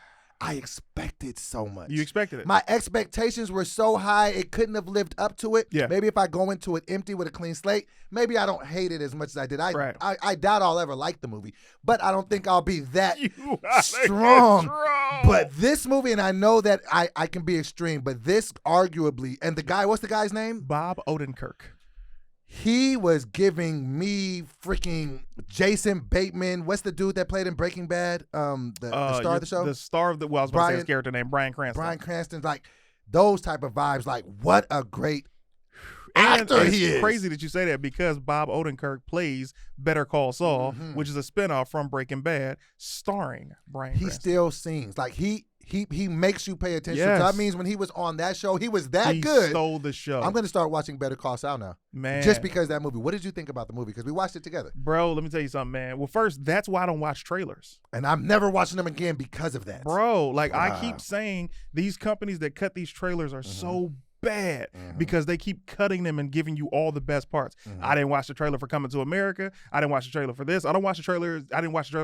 I expected so much. You expected it. My expectations were so high, it couldn't have lived up to it. Maybe if I go into it empty with a clean slate, maybe I don't hate it as much as I did. I doubt I'll ever like the movie, but I don't think I'll be that strong. But this movie, and I know that I can be extreme, but this arguably, and the guy, what's the guy's name? Bob Odenkirk. He was giving me freaking Jason Bateman. What's the dude that played in Breaking Bad? The star of the show? The star of the, well, I was about to say his character name, Bryan Cranston. Bryan Cranston's like those type of vibes. Like, what a great actor he is. It's crazy that you say that, because Bob Odenkirk plays Better Call Saul, which is a spinoff from Breaking Bad, starring Bryan Cranston. He still sings. Like, he makes you pay attention. So that means when he was on that show, he was that good. He stole the show. I'm going to start watching Better Call Saul now. Man. Just because of that movie. What did you think about the movie? Because we watched it together. Bro, let me tell you something, man. Well, first, that's why I don't watch trailers. And I'm never watching them again because of that. Bro, like I keep saying, these companies that cut these trailers are so bad because they keep cutting them and giving you all the best parts. I didn't watch the trailer for Coming to America. I didn't watch the trailer for this. I didn't watch the trailer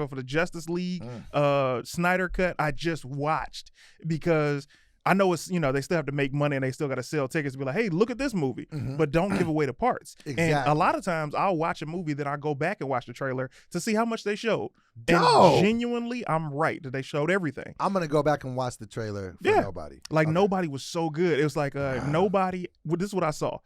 for the Justice League Snyder cut. I just watched because I know it's, they still have to make money and they still got to sell tickets to be like, hey, look at this movie, but don't give away the parts. Exactly. And a lot of times I'll watch a movie, then I go back and watch the trailer to see how much they showed. No. And genuinely, I'm right that they showed everything. I'm going to go back and watch the trailer for Nobody. Like, Nobody was so good. It was like Nobody, this is what I saw.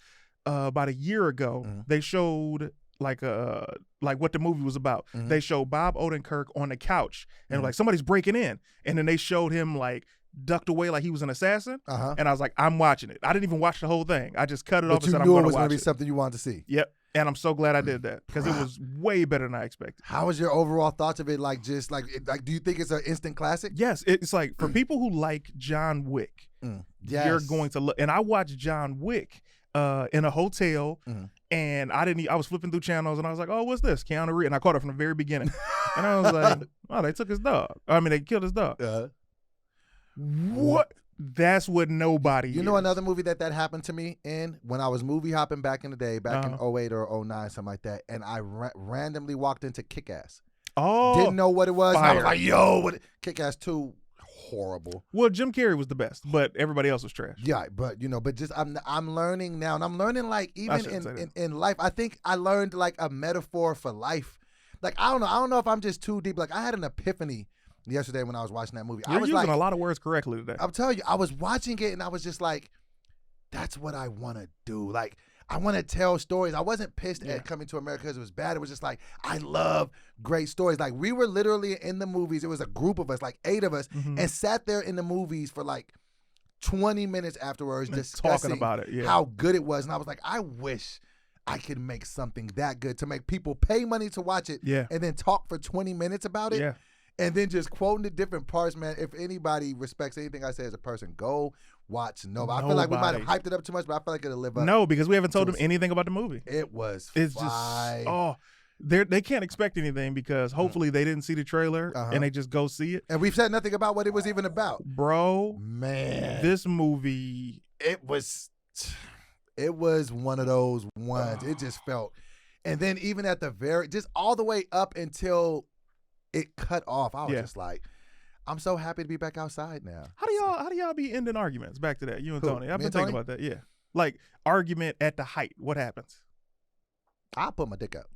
About a year ago, they showed like what the movie was about. They showed Bob Odenkirk on the couch and like somebody's breaking in. And then they showed him like ducked away like he was an assassin. And I was like, I'm watching it. I didn't even watch the whole thing. I just cut it off and said, I'm going to watch it. You knew it was going to be something you wanted to see. Yep. And I'm so glad I did that because it was way better than I expected. How was your overall thoughts of it? Like, just like do you think it's an instant classic? Yes. It's like, for people who like John Wick, you're going to look. And I watched John Wick in a hotel, and I was flipping through channels, and I was like, oh, what's this? Keanu Reeves. And I caught it from the very beginning. And I was like, oh, they took his dog. I mean, they killed his dog. What? That's what Nobody You know another movie that happened to me in? When I was movie hopping back in the day, back in 08 or 09, something like that, and I randomly walked into Kick-Ass. Oh. Didn't know what it was. And I was like, yo, what? Kick-Ass 2, horrible. Well, Jim Carrey was the best, but everybody else was trash. Yeah, but but just I'm learning now, and I'm learning like even in life. I think I learned like a metaphor for life. Like, I don't know if I'm just too deep. Like, I had an epiphany yesterday when I was watching that movie. You're I was using a lot of words correctly today. I'm telling you, I was watching it and I was just like, that's what I want to do. Like, I want to tell stories. I wasn't pissed at Coming to America because it was bad. It was just like, I love great stories. Like, we were literally in the movies. It was a group of us, like 8 of us, and sat there in the movies for like 20 minutes afterwards discussing talking about it, how good it was. And I was like, I wish I could make something that good to make people pay money to watch it and then talk for 20 minutes about it. Yeah. And then just quoting the different parts, man. If anybody respects anything I say as a person, go watch Nobody. I feel like we might have hyped it up too much, but I feel like it'll live up. No, because we haven't told them anything about the movie. It's just they can't expect anything because hopefully they didn't see the trailer and they just go see it. And we've said nothing about what it was even about. Bro, man, this movie, it was one of those ones. It just felt, and then even at the just all the way up until it cut off, I was just like, I'm so happy to be back outside now. How do y'all be ending arguments? Back to that, you and Tony. I've been Tony? thinking about that. Yeah, like argument at the height. What happens? I'll put my dick up.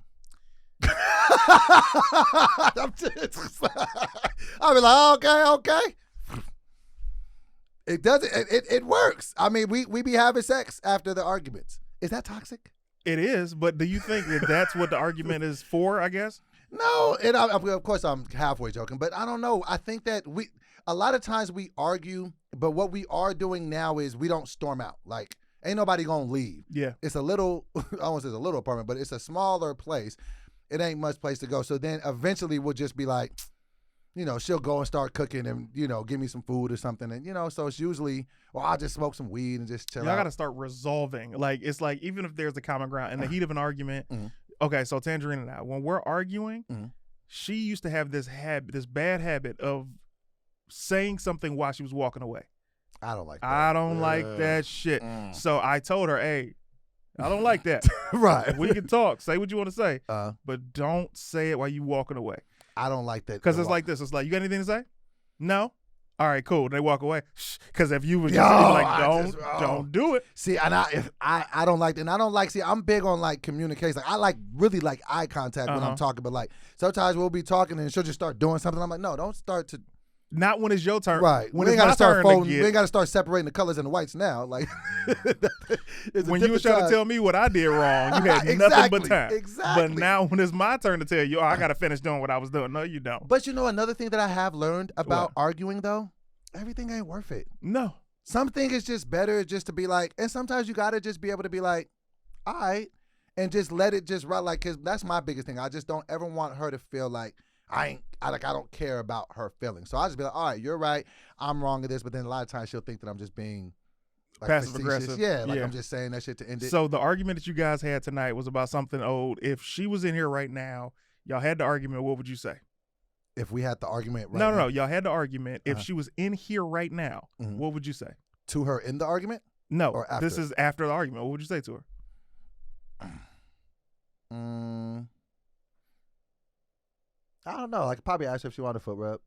I'll be like, okay. It doesn't. It works. I mean, we be having sex after the arguments. Is that toxic? It is, but do you think that that's what the argument is for? I guess. No, and of course I'm halfway joking, but I don't know. I think that a lot of times we argue, but what we are doing now is we don't storm out. Like, ain't nobody gonna leave. Yeah. It's a little, I won't say it's a little apartment, but it's a smaller place. It ain't much place to go. So then eventually we'll just be like, she'll go and start cooking and, give me some food or something. And, so it's usually, or I'll just smoke some weed and just chill out. I got to start resolving. Like, it's like, even if there's a common ground in the heat of an argument. Okay, so Tangerine and I, when we're arguing, she used to have this bad habit of saying something while she was walking away. I don't like that. I don't like that shit. So I told her, hey, I don't like that. Right. We can talk. Say what you want to say, but don't say it while you walking away. I don't like that. Because it's like this. It's like, you got anything to say? No? All right, cool. And they walk away. Because if you was just like, don't do it. See, and I don't like that. And I don't like, I'm big on like communication. Like, I really like eye contact when I'm talking, but like sometimes we'll be talking and she'll just start doing something. I'm like, no, don't start to. Not when it's your turn. Right. When we it's ain't my turn to get. We ain't got to start separating the colors and the whites now. Like, when you was trying to tell me what I did wrong, you had nothing but time. Exactly. But now when it's my turn to tell you, I got to finish doing what I was doing. No, you don't. But another thing that I have learned about arguing, though, everything ain't worth it. No. Something is just better just to be like, and sometimes you got to just be able to be like, all right, and just let it just run. Like, because that's my biggest thing. I just don't ever want her to feel like, I don't care about her feelings. So I just be like, all right, you're right. I'm wrong at this. But then a lot of times she'll think that I'm just being like passive aggressive. Yeah, like I'm just saying that shit to end it. So the argument that you guys had tonight was about something old. If she was in here right now, y'all had the argument, what would you say? If we had the argument right now? No. Y'all had the argument. If she was in here right now, what would you say? To her in the argument? No. Or after? This is after the argument. What would you say to her? I don't know. I could probably ask her if she wanted a foot rub.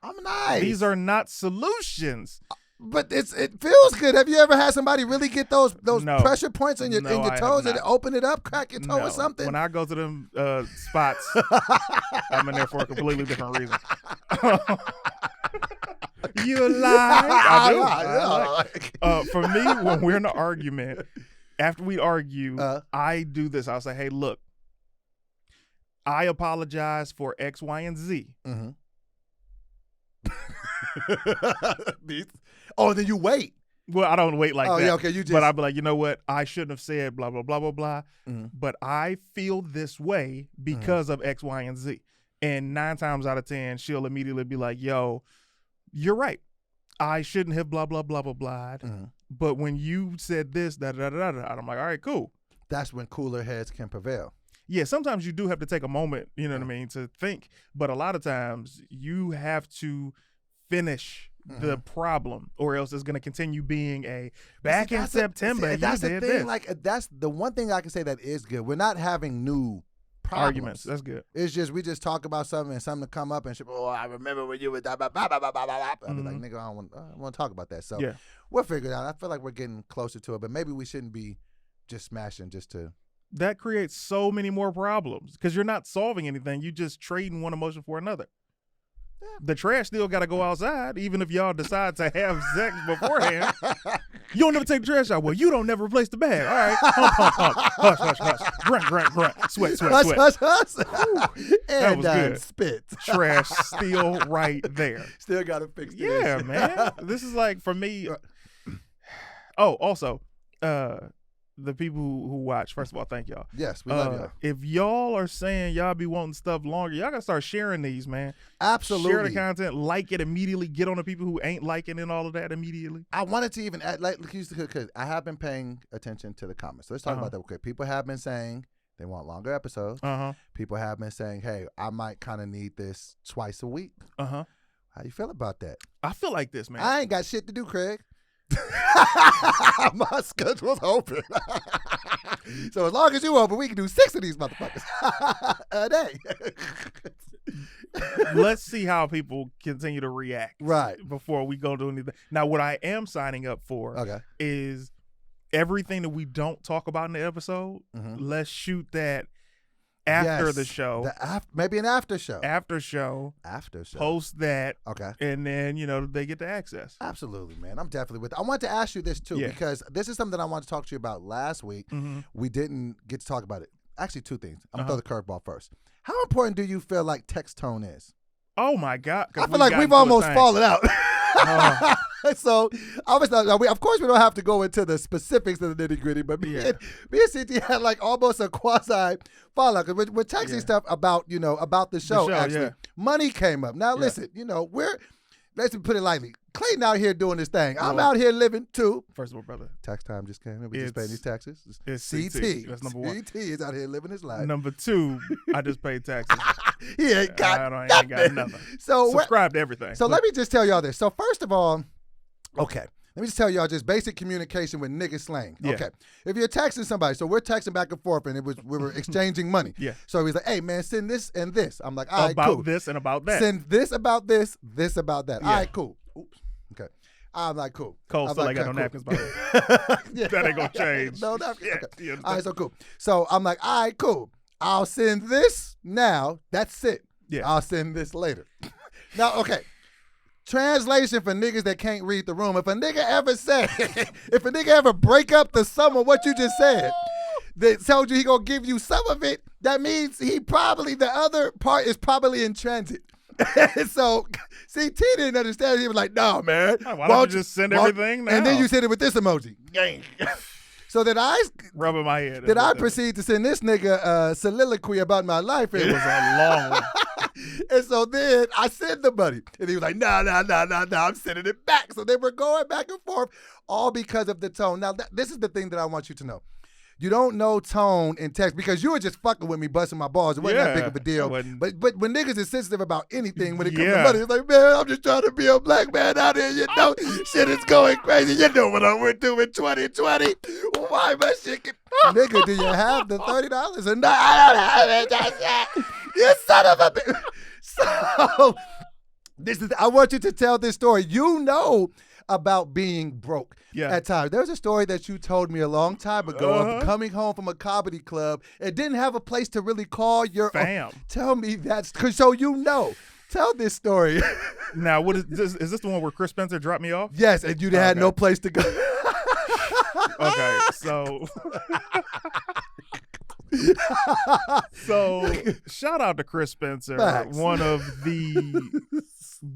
I'm nice. These are not solutions. But it feels good. Have you ever had somebody really get those pressure points in your toes and open it up, crack your toe or something? When I go to them spots, I'm in there for a completely different reason. You lie. I do. For me, when we're in an argument, after we argue, I do this. I'll say, hey, look, I apologize for X, Y, and Z. Oh, then you wait. Well, I don't wait like that. Yeah, okay, you just. But I'll be like, you know what? I shouldn't have said blah, blah, blah, blah, blah. But I feel this way because of X, Y, and Z. And 9 times out of 10, she'll immediately be like, yo, you're right. I shouldn't have blah, blah, blah, blah, blah. But when you said this, da, da, da, da, da, I'm like, all right, cool. That's when cooler heads can prevail. Yeah, sometimes you do have to take a moment, you know what I mean, to think. But a lot of times you have to finish the problem, or else it's going to continue being a back in September. That's the thing. This. Like, that's the one thing I can say that is good. We're not having new problems. Arguments. That's good. It's just we just talk about something and something to come up and I remember when you were blah, blah, blah, blah, blah, blah. I'll be like, nigga, I don't want to talk about that. So we'll figure it out. I feel like we're getting closer to it, but maybe we shouldn't be just smashing just to. That creates so many more problems because you're not solving anything. You just trading one emotion for another. Yeah. The trash still got to go outside, even if y'all decide to have sex beforehand. You don't never take the trash out. Well, you don't never replace the bag. All right. Hump. Hush, hush, hush. Grunt. Sweat. Hush. That was good. Spit. Trash still right there. Still got to fix this. Yeah, man. This is like, for me. Oh, also, the people who watch, first of all, thank y'all. Yes, we love y'all. If y'all are saying y'all be wanting stuff longer, y'all gotta start sharing these, man. Absolutely. Share the content, like it immediately, get on the people who ain't liking and all of that immediately. I wanted to even add, because I have been paying attention to the comments. So let's talk about that. Okay, people have been saying they want longer episodes. People have been saying, hey, I might kind of need this twice a week. How you feel about that? I feel like this, man. I ain't got shit to do, Craig. My schedule's open. So as long as you open, we can do 6 of these motherfuckers a day. let's see how people continue to react. Right. Before we go do anything. Now, what I am signing up for is everything that we don't talk about in the episode. Let's shoot that after the show. Maybe an after show. After show. Post that. Okay. And then, they get the access. Absolutely, man. I'm definitely with it. I want to ask you this, too, because this is something I wanted to talk to you about last week. We didn't get to talk about it. Actually, two things. I'm going to throw the curveball first. How important do you feel like text tone is? Oh, my God. I feel like we've almost fallen out. So, of course, we don't have to go into the specifics of the nitty gritty, but me and CT had like almost a quasi fallout because we're texting stuff about the show. Actually, money came up. Now, listen, let's put it lightly. Clayton out here doing this thing. I'm out here living too. First of all, brother, tax time just came in. We just paying these taxes. It's CT. That's number one. CT is out here living his life. Number two, I just paid taxes. He ain't got I ain't got nothing. So subscribe to everything. So let me just tell y'all this. So first of all, let me just tell y'all just basic communication with nigga slang. Yeah. Okay. If you're texting somebody, so we're texting back and forth and we were exchanging money. Yeah. So he's like, hey man, send this and this. I'm like, all right, cool. About this and about that. Send this about this about that. Yeah. All right, cool. Oops. Okay. I'm like, cool. Cole still like, ain't got no napkins, by the way. That ain't gonna change. No napkins. Yeah. Okay. Yeah. All right, so cool. So I'm like, all right, cool. I'll send this now. That's it. Yeah. I'll send this later. Now, okay. Translation for niggas that can't read the room. If a nigga ever break up the sum of what you just said, that told you he gonna give you some of it, that means the other part is probably in transit. So CT didn't understand. He was like, "No, man. Why don't you just send everything now?" And then you send it with this emoji. So then rubbing my head. Then I proceed to send this nigga a soliloquy about my life. It was a long one. And so then I sent the money. And he was like, nah, I'm sending it back. So they were going back and forth, all because of the tone. Now, this is the thing that I want you to know. You don't know tone in text because you were just fucking with me, busting my balls. It wasn't that big of a deal. But when niggas is sensitive about anything when it comes to money, it's like, man, I'm just trying to be a black man out here. Shit is going crazy. You know what I went through in 2020. Why my shit get... Nigga, do you have the $30 or not? I don't have it. That's it. You son of a bitch. So, I want you to tell this story. You know about being broke at times. There's a story that you told me a long time ago of coming home from a comedy club and didn't have a place to really call your fam. Tell me that, so you know. Tell this story. Now, what is this? Is this the one where Chris Spencer dropped me off? Yes, and you had no place to go. Okay, so... So, shout out to Chris Spencer, one of the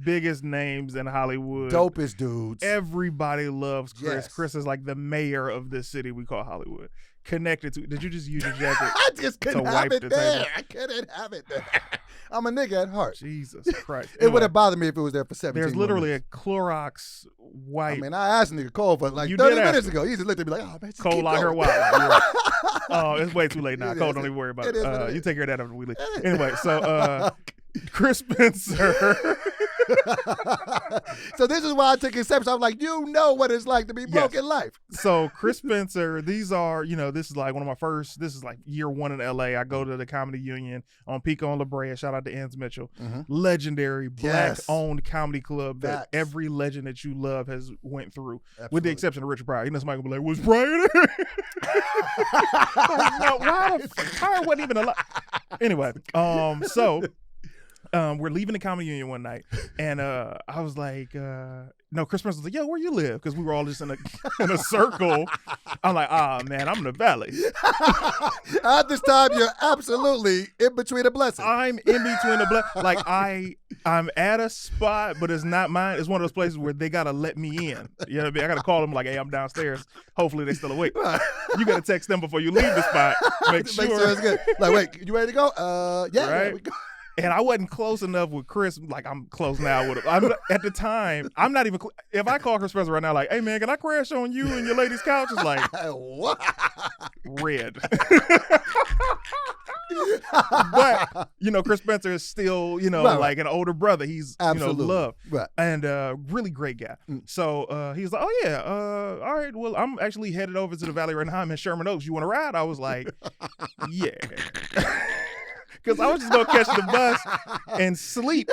biggest names in Hollywood. Dopest dudes. Everybody loves Chris. Yes. Chris is like the mayor of this city we call Hollywood. Connected to... Did you just use your jacket I just couldn't to have wipe it the there. table? I couldn't have it there. I'm a nigga at heart. Jesus Christ. It would have bothered me if it was there for 17 There's literally minutes. a Clorox wipe. I mean, I asked nigga Cole for like 30 minutes ago. He just looked at me like, oh, man, just Cole keep out going. here wild. Oh, it's way too late now. Cole, don't even worry about it. You take care of that after we leave. Anyway, so Chris Spencer. So this is why I took exception. I was like, you know what it's like to be broke in life. So Chris Spencer, these are, this is like one of my first, this is like year one in LA. I go to the Comedy Union on Pico and La Brea. Shout out to Enz Mitchell. Legendary black-owned comedy club that every legend that you love has went through. Absolutely. With the exception of Richard Pryor. Somebody will be like, was Pryor there? Pryor wasn't even alive. Anyway, so... we're leaving the Comedy Union one night, and I was like, no, Chris Spencer was like, yo, where you live? Because we were all just in a circle. I'm like, man, I'm in the Valley. At this time, you're absolutely in between a blessing. I'm in between a blessing. Like, I'm at a spot, but it's not mine. It's one of those places where they got to let me in. You know what I mean? I got to call them like, hey, I'm downstairs. Hopefully they're still awake. You got to text them before you leave the spot. Make sure it's good. Like, wait, you ready to go? Yeah, right? We go. And I wasn't close enough with Chris. Like, I'm close now with him. At the time, I'm not even... If I call Chris Spencer right now, like, hey, man, can I crash on you and your lady's couch? It's like... What? Red. But, Chris Spencer is still, like an older brother. He's, loved. Right. And really great guy. So he's like, oh, yeah, all right, well, I'm actually headed over to the Valley right now. I'm in Sherman Oaks. You want to ride? I was like, yeah. because I was just gonna catch the bus and sleep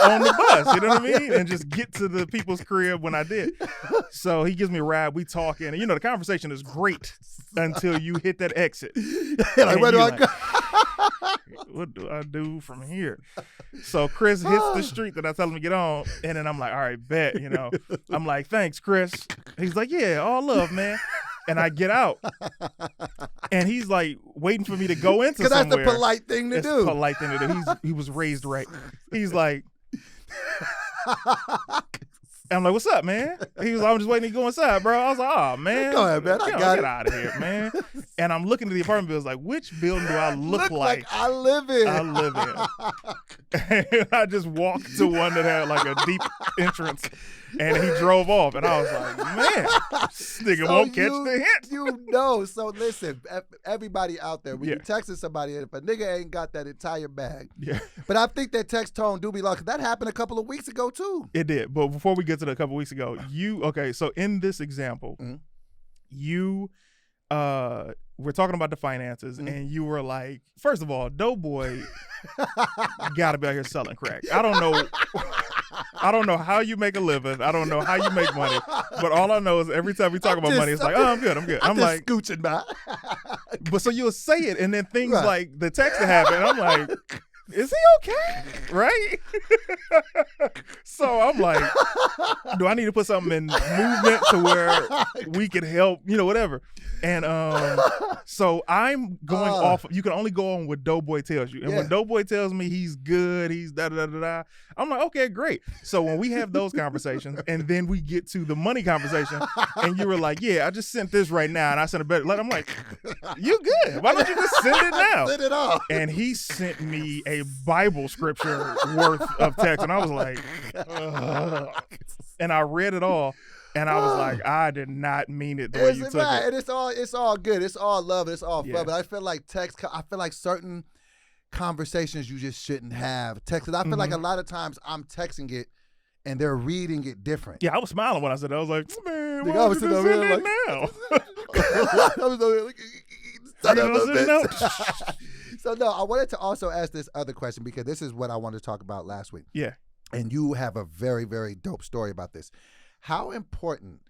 on the bus. You know what I mean? And just get to the people's crib when I did. So he gives me a ride. We talking, and the conversation is great until you hit that exit. Like, where do I go? What do I do from here? So Chris hits the street that I tell him to get on, and then I'm like, all right, bet. I'm like, thanks, Chris. He's like, yeah, all love, man. And I get out, and he's like waiting for me to go into somewhere. Because that's the polite thing to do. Polite thing to do. He was raised right. He's like, I'm like, what's up, man? He was like, I'm just waiting to go inside, bro. I was like, oh, man. Go ahead, man. Get out of here, man. And I'm looking at the apartment buildings like, which building do I look like I live in? And I just walked to one that had like a deep entrance, and he drove off. And I was like, man, this nigga won't catch the hint. So listen, everybody out there, when you texting somebody, if a nigga ain't got that entire bag, but I think that text tone do be like, that happened a couple of weeks ago too. It did. But before we get to that a couple weeks ago, so in this example, we're talking about the finances, and you were like, first of all, Doughboy gotta be out here selling crack. I don't know how you make a living. I don't know how you make money. But all I know is every time we talk about money, it's like, oh, I'm good. I'm like scooching by. But so you'll say it, and then things like the text that happen, I'm like, is he okay? Right? So I'm like, do I need to put something in movement to where we can help, whatever. And so I'm going off. You can only go on what Doughboy tells you. And when Doughboy tells me he's good, he's da-da-da-da-da, I'm like, okay, great. So when we have those conversations, and then we get to the money conversation, and you were like, yeah, I just sent this right now, and I sent a better letter. I'm like, you good. Why don't you just send it now? Send it off. And he sent me a Bible scripture worth of text, and I was like, ugh. And I read it all. And I was like, I did not mean it the way you took it. And it's all good. It's all love. It's all fun. But I feel like I feel like certain conversations you just shouldn't have texted. I feel like a lot of times I'm texting it and they're reading it different. Yeah, I was smiling when I said that. I was like, man, why I would you just send it now? I was over here like, son of a bitch. So no, I wanted to also ask this other question because this is what I wanted to talk about last week. Yeah. And you have a very, very dope story about this. How important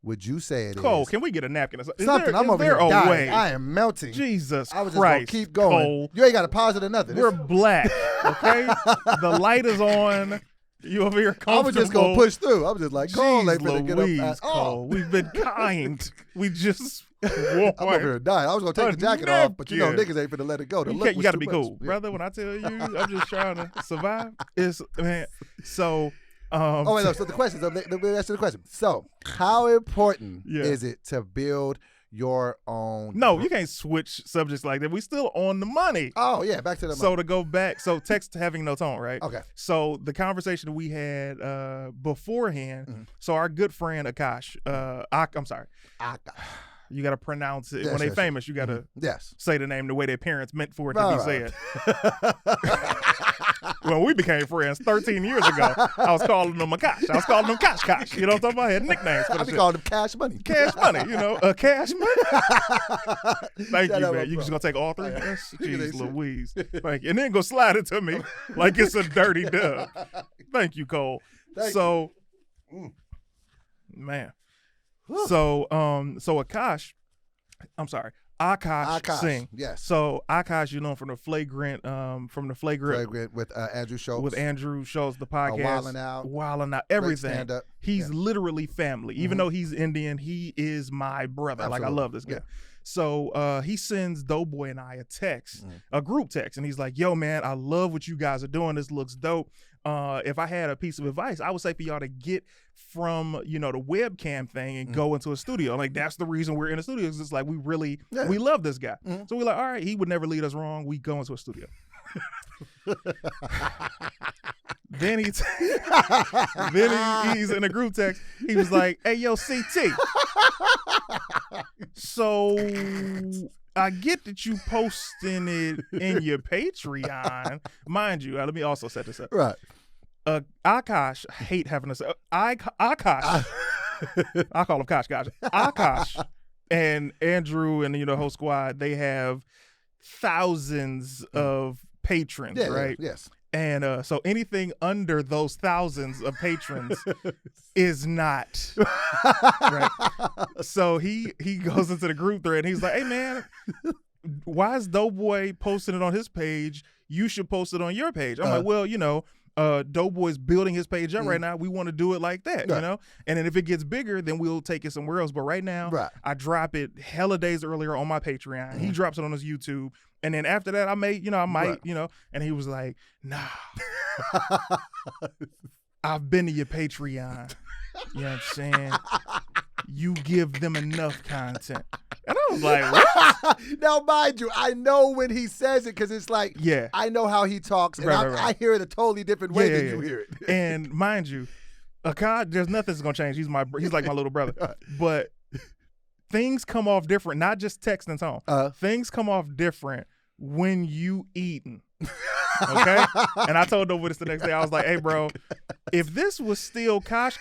would you say it Cole, is? can we get a napkin? I'm over here dying. I am melting. Jesus I was Christ, just gonna keep going. Cole. You ain't got to pause it or nothing. We're black, okay? The light is on. You over here comfortable. I was just going to push through. I was just like, Cole, ain't finna get up. Cole, we've been kind. We just I'm over here dying. I was going to take the jacket off, but niggas ain't finna let it go. You got to be cool. Brother, when I tell you, I'm just trying to survive. So... So the question. Let me answer the question. So, how important is it to build your own? No, you can't switch subjects like that. We still on the money. Oh yeah, back to the money. So to go back, text having no tone, right? Okay. So the conversation we had beforehand. So our good friend Akash, I'm sorry, Akash. You got to pronounce it. When they famous, you got to say the name the way their parents meant for it to be said. When we became friends 13 years ago, I was calling them Akash. I was calling them Kosh. You know what I'm talking about? I had nicknames for the shit. I be calling them Cash Money. Cash Money, Cash Money. Thank you, man. You just going to take all three? Jeez Louise. Thank you. And then go slide it to me like it's a dirty dub. Thank you, Cole. Man. So Akash, I'm sorry, Akash Singh. Yes. So Akash, from the flagrant with Andrew Schultz. With Andrew Schultz, the podcast. Wildin' Out, everything. Stand-up. He's literally family. Even though he's Indian, he is my brother. Absolutely. Like, I love this guy. Yeah. So he sends Doughboy and I a text, a group text, and he's like, yo, man, I love what you guys are doing. This looks dope. If I had a piece of advice, I would say for y'all to get from, the webcam thing and go into a studio. Like, that's the reason we're in the studio. It's like, we really, we love this guy. So we're like, all right, he would never lead us wrong. We go into a studio. Then he's in a group text. He was like, hey, yo, CT. So I get that you posting it in your Patreon. Mind you, let me also set this up. Right. Akash, hate having to say, Akash. I call him Kosh. Akash and Andrew and, the whole squad, they have thousands of patrons, right? Yes. And so anything under those thousands of patrons is not right. So he goes into the group thread and he's like, "Hey man, why is Doughboy posting it on his page? You should post it on your page." I'm like, "Well, you know, Doughboy's building his page up right now. We want to do it like that, you know? And then if it gets bigger, then we'll take it somewhere else. But right now, I drop it hella days earlier on my Patreon. He drops it on his YouTube. And then after that, I might, you know, and he was like, "Nah, I've been to your Patreon. You know what I'm saying? You give them enough content." And I was like, what? Now, mind you, I know when he says it because it's like, I know how he talks, and I hear it a totally different way than you hear it. And mind you, Akkad, there's nothing that's gonna change. He's like my little brother. But things come off different, not just text and tone. Things come off different when you eating. Okay? And I told Doughboy this the next day. I was like, "Hey, bro, if this was still Kosh,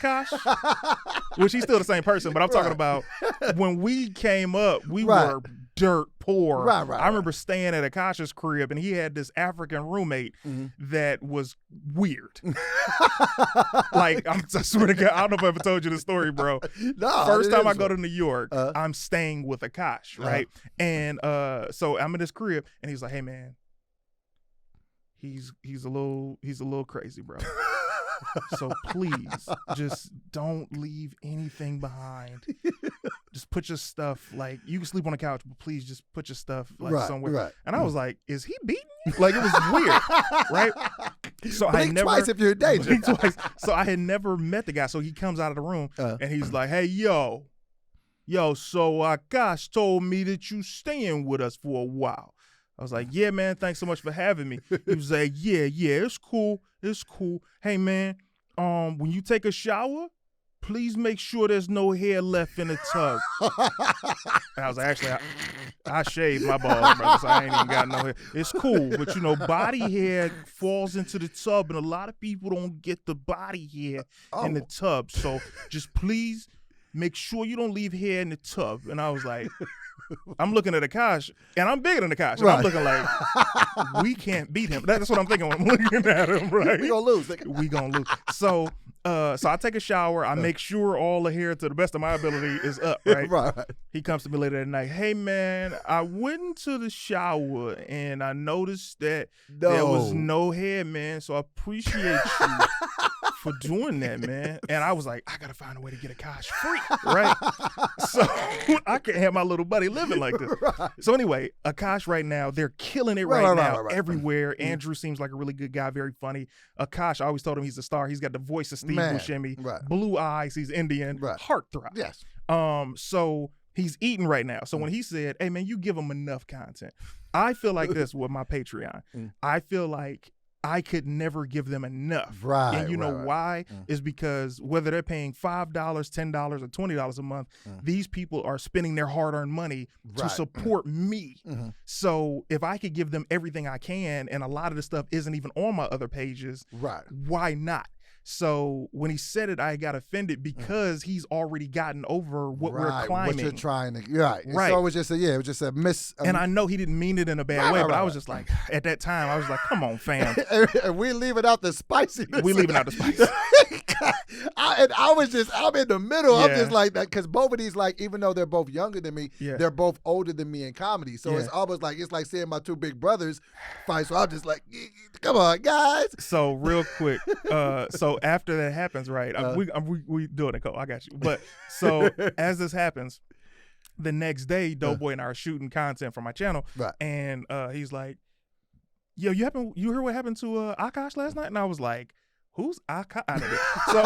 which he's still the same person, but I'm talking about when we came up, we were dirt poor. I remember staying at Akash's crib, and he had this African roommate that was weird. Like, I swear to God, I don't know if I ever told you the story, bro. No, first time I go to New York, I'm staying with Akash, right? And so I'm in this crib, and he's like, "Hey, man, he's a little crazy, bro. So please, just don't leave anything behind. Just put your stuff, like, you can sleep on the couch, but please just put your stuff like somewhere." And I was like, "Is he beating you?" Like, it was weird, right? So blink twice if you're in danger. So I had never met the guy. So he comes out of the room and he's like, "Hey, yo, so Akash told me that you staying with us for a while." I was like, "Yeah, man, thanks so much for having me." He was like, yeah, it's cool. Hey, man, when you take a shower, please make sure there's no hair left in the tub. And I was like, "Actually, I shaved my balls, brother, so I ain't even got no hair. It's cool, but, you know, body hair falls into the tub, and a lot of people don't get the body hair in the tub. So just please make sure you don't leave hair in the tub." And I was like, I'm looking at Akash, and I'm bigger than Akash. And I'm looking like, we can't beat him. That's what I'm thinking when I'm looking at him, right? We gonna lose. We gonna lose. So I take a shower. I make sure all the hair, to the best of my ability, is up, right? He comes to me later that night. "Hey, man, I went into the shower, and I noticed that there was no hair, man. So I appreciate you for doing that, man." And I was like, I gotta find a way to get Akash free, right? So I can't have my little buddy living like this. So anyway, Akash right now, they're killing it right now everywhere. Andrew seems like a really good guy, very funny. Akash, I always told him he's a star. He's got the voice of Steve Buscemi, blue eyes, he's Indian, heartthrob. Yes. So he's eating right now. So when he said, "Hey, man, you give him enough content," I feel like this with my Patreon. I feel like I could never give them enough. And you know why? Is because whether they're paying $5, $10, or $20 a month, these people are spending their hard-earned money to support me. So if I could give them everything I can, and a lot of the stuff isn't even on my other pages, why not? So when he said it, I got offended because he's already gotten over what we're climbing. What you're trying to, So it was just a miss. And I know he didn't mean it in a bad way, but I was just like, at that time, I was like, come on, fam. And we're leaving out the spiciness. We're leaving out the spiciness. I'm in the middle. I'm just like that, because both of these, like, even though they're both younger than me, they're both older than me in comedy. So it's almost like, it's like seeing my two big brothers fight. So I'm just like, come on, guys. So real quick, so after that happens, right? We doing it, Cole. I got you. But so as this happens, the next day, Doughboy and I are shooting content for my channel, and he's like, "Yo, you heard what happened to Akash last night?" And I was like, "Who's Akash?" So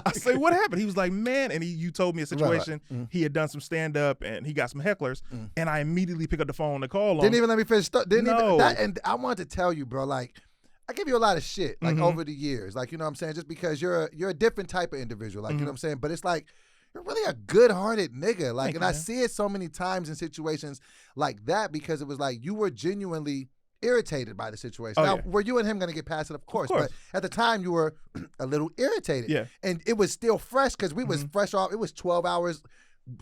I say, "What happened?" He was like, "Man," and you told me a situation. He had done some stand up and he got some hecklers, and I immediately pick up the phone to call him. Didn't even let me finish. And I wanted to tell you, bro, like, I give you a lot of shit, like, over the years, like, you know what I'm saying, just because you're a different type of individual, like, you know what I'm saying, but it's like, you're really a good-hearted nigga, like, and I see it so many times in situations like that, because it was like, you were genuinely irritated by the situation. Now, were you and him going to get past it? Of course, but at the time, you were a little irritated, and it was still fresh, because we was fresh off, it was 12 hours,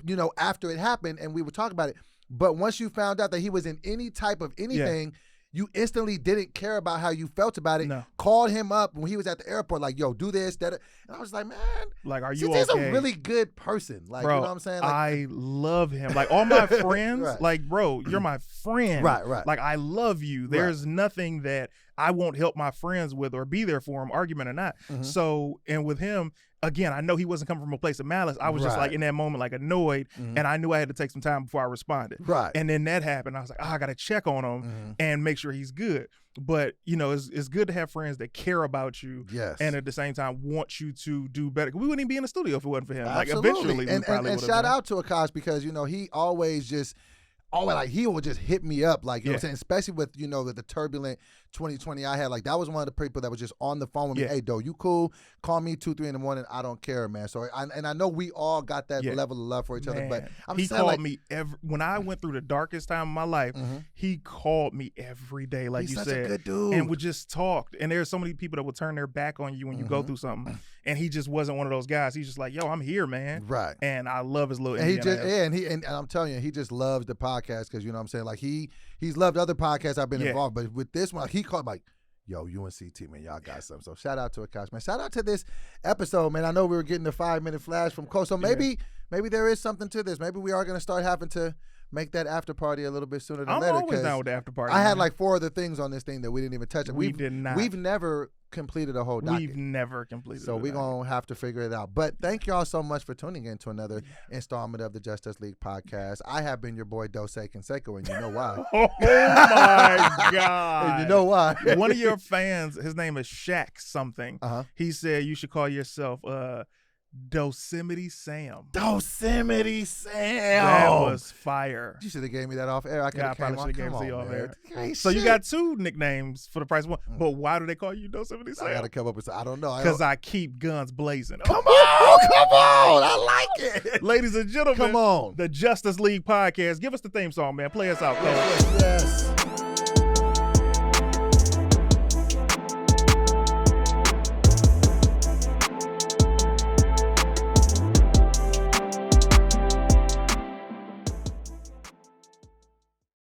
you know, after it happened, and we were talking about it, but once you found out that he was in any type of anything, you instantly didn't care about how you felt about it. No. Called him up when he was at the airport, like, yo, do this, that. And I was like, man, like, are you CT's okay? a really good person. Like, bro, you know what I'm saying? Like, I love him. Like, all my friends, right. like, bro, you're my friend. Right. Like, I love you. There's nothing that I won't help my friends with or be there for them, argument or not. So, and with him, again, I know he wasn't coming from a place of malice. I was just like in that moment, like annoyed, and I knew I had to take some time before I responded. Right. And then that happened. I was like, I got to check on him and make sure he's good. But, you know, it's good to have friends that care about you and at the same time want you to do better. We wouldn't even be in the studio if it wasn't for him. Absolutely. Like, eventually, and shout out to Akash, because, you know, he always just like he would just hit me up, like, you know what I'm saying, especially with, you know, the turbulent 2020 I had. Like, that was one of the people that was just on the phone with me. Hey, Doe, you cool? Call me 2, 3 in the morning. I don't care, man. So I know we all got that level of love for each other. But he called me when I went through the darkest time of my life. He called me every day, like you said. He's such a good dude. And would just talk. And there's so many people that would turn their back on you when you go through something. And he just wasn't one of those guys. He's just like, yo, I'm here, man. Right. And I love his little. And he just and I'm telling you, he just loves the podcast, because, you know what I'm saying, like he's loved other podcasts I've been involved, but with this one, like, he called like, yo, you and CT, man, y'all got something. So shout out to Akash, man. Shout out to this episode, man. I know we were getting the 5-minute flash from Cole, so maybe there is something to this. Maybe we are going to start having to make that after party a little bit sooner than later. I'm always down with the after party. I had like 4 other things on this thing that we didn't even touch. We did not. We've never completed a whole docket. We've never completed. So we're going to have to figure it out. But thank y'all so much for tuning in to another installment of the Justice League podcast. I have been your boy, Dose Canseco, and you know why. Oh, my God. And you know why. One of your fans, his name is Shaq something. He said you should call yourself Dosemity Sam. Dosemity Sam. That was fire. You should have gave me that off air. I probably should have gave it to you off air. So you got 2 nicknames for the price of 1. But why do they call you Dosemity Sam? I got to come up with, I don't know. Because I keep guns blazing. Come on. I like it. Ladies and gentlemen. Come on. The Justice League podcast. Give us the theme song, man. Play us out, Cole. Yes.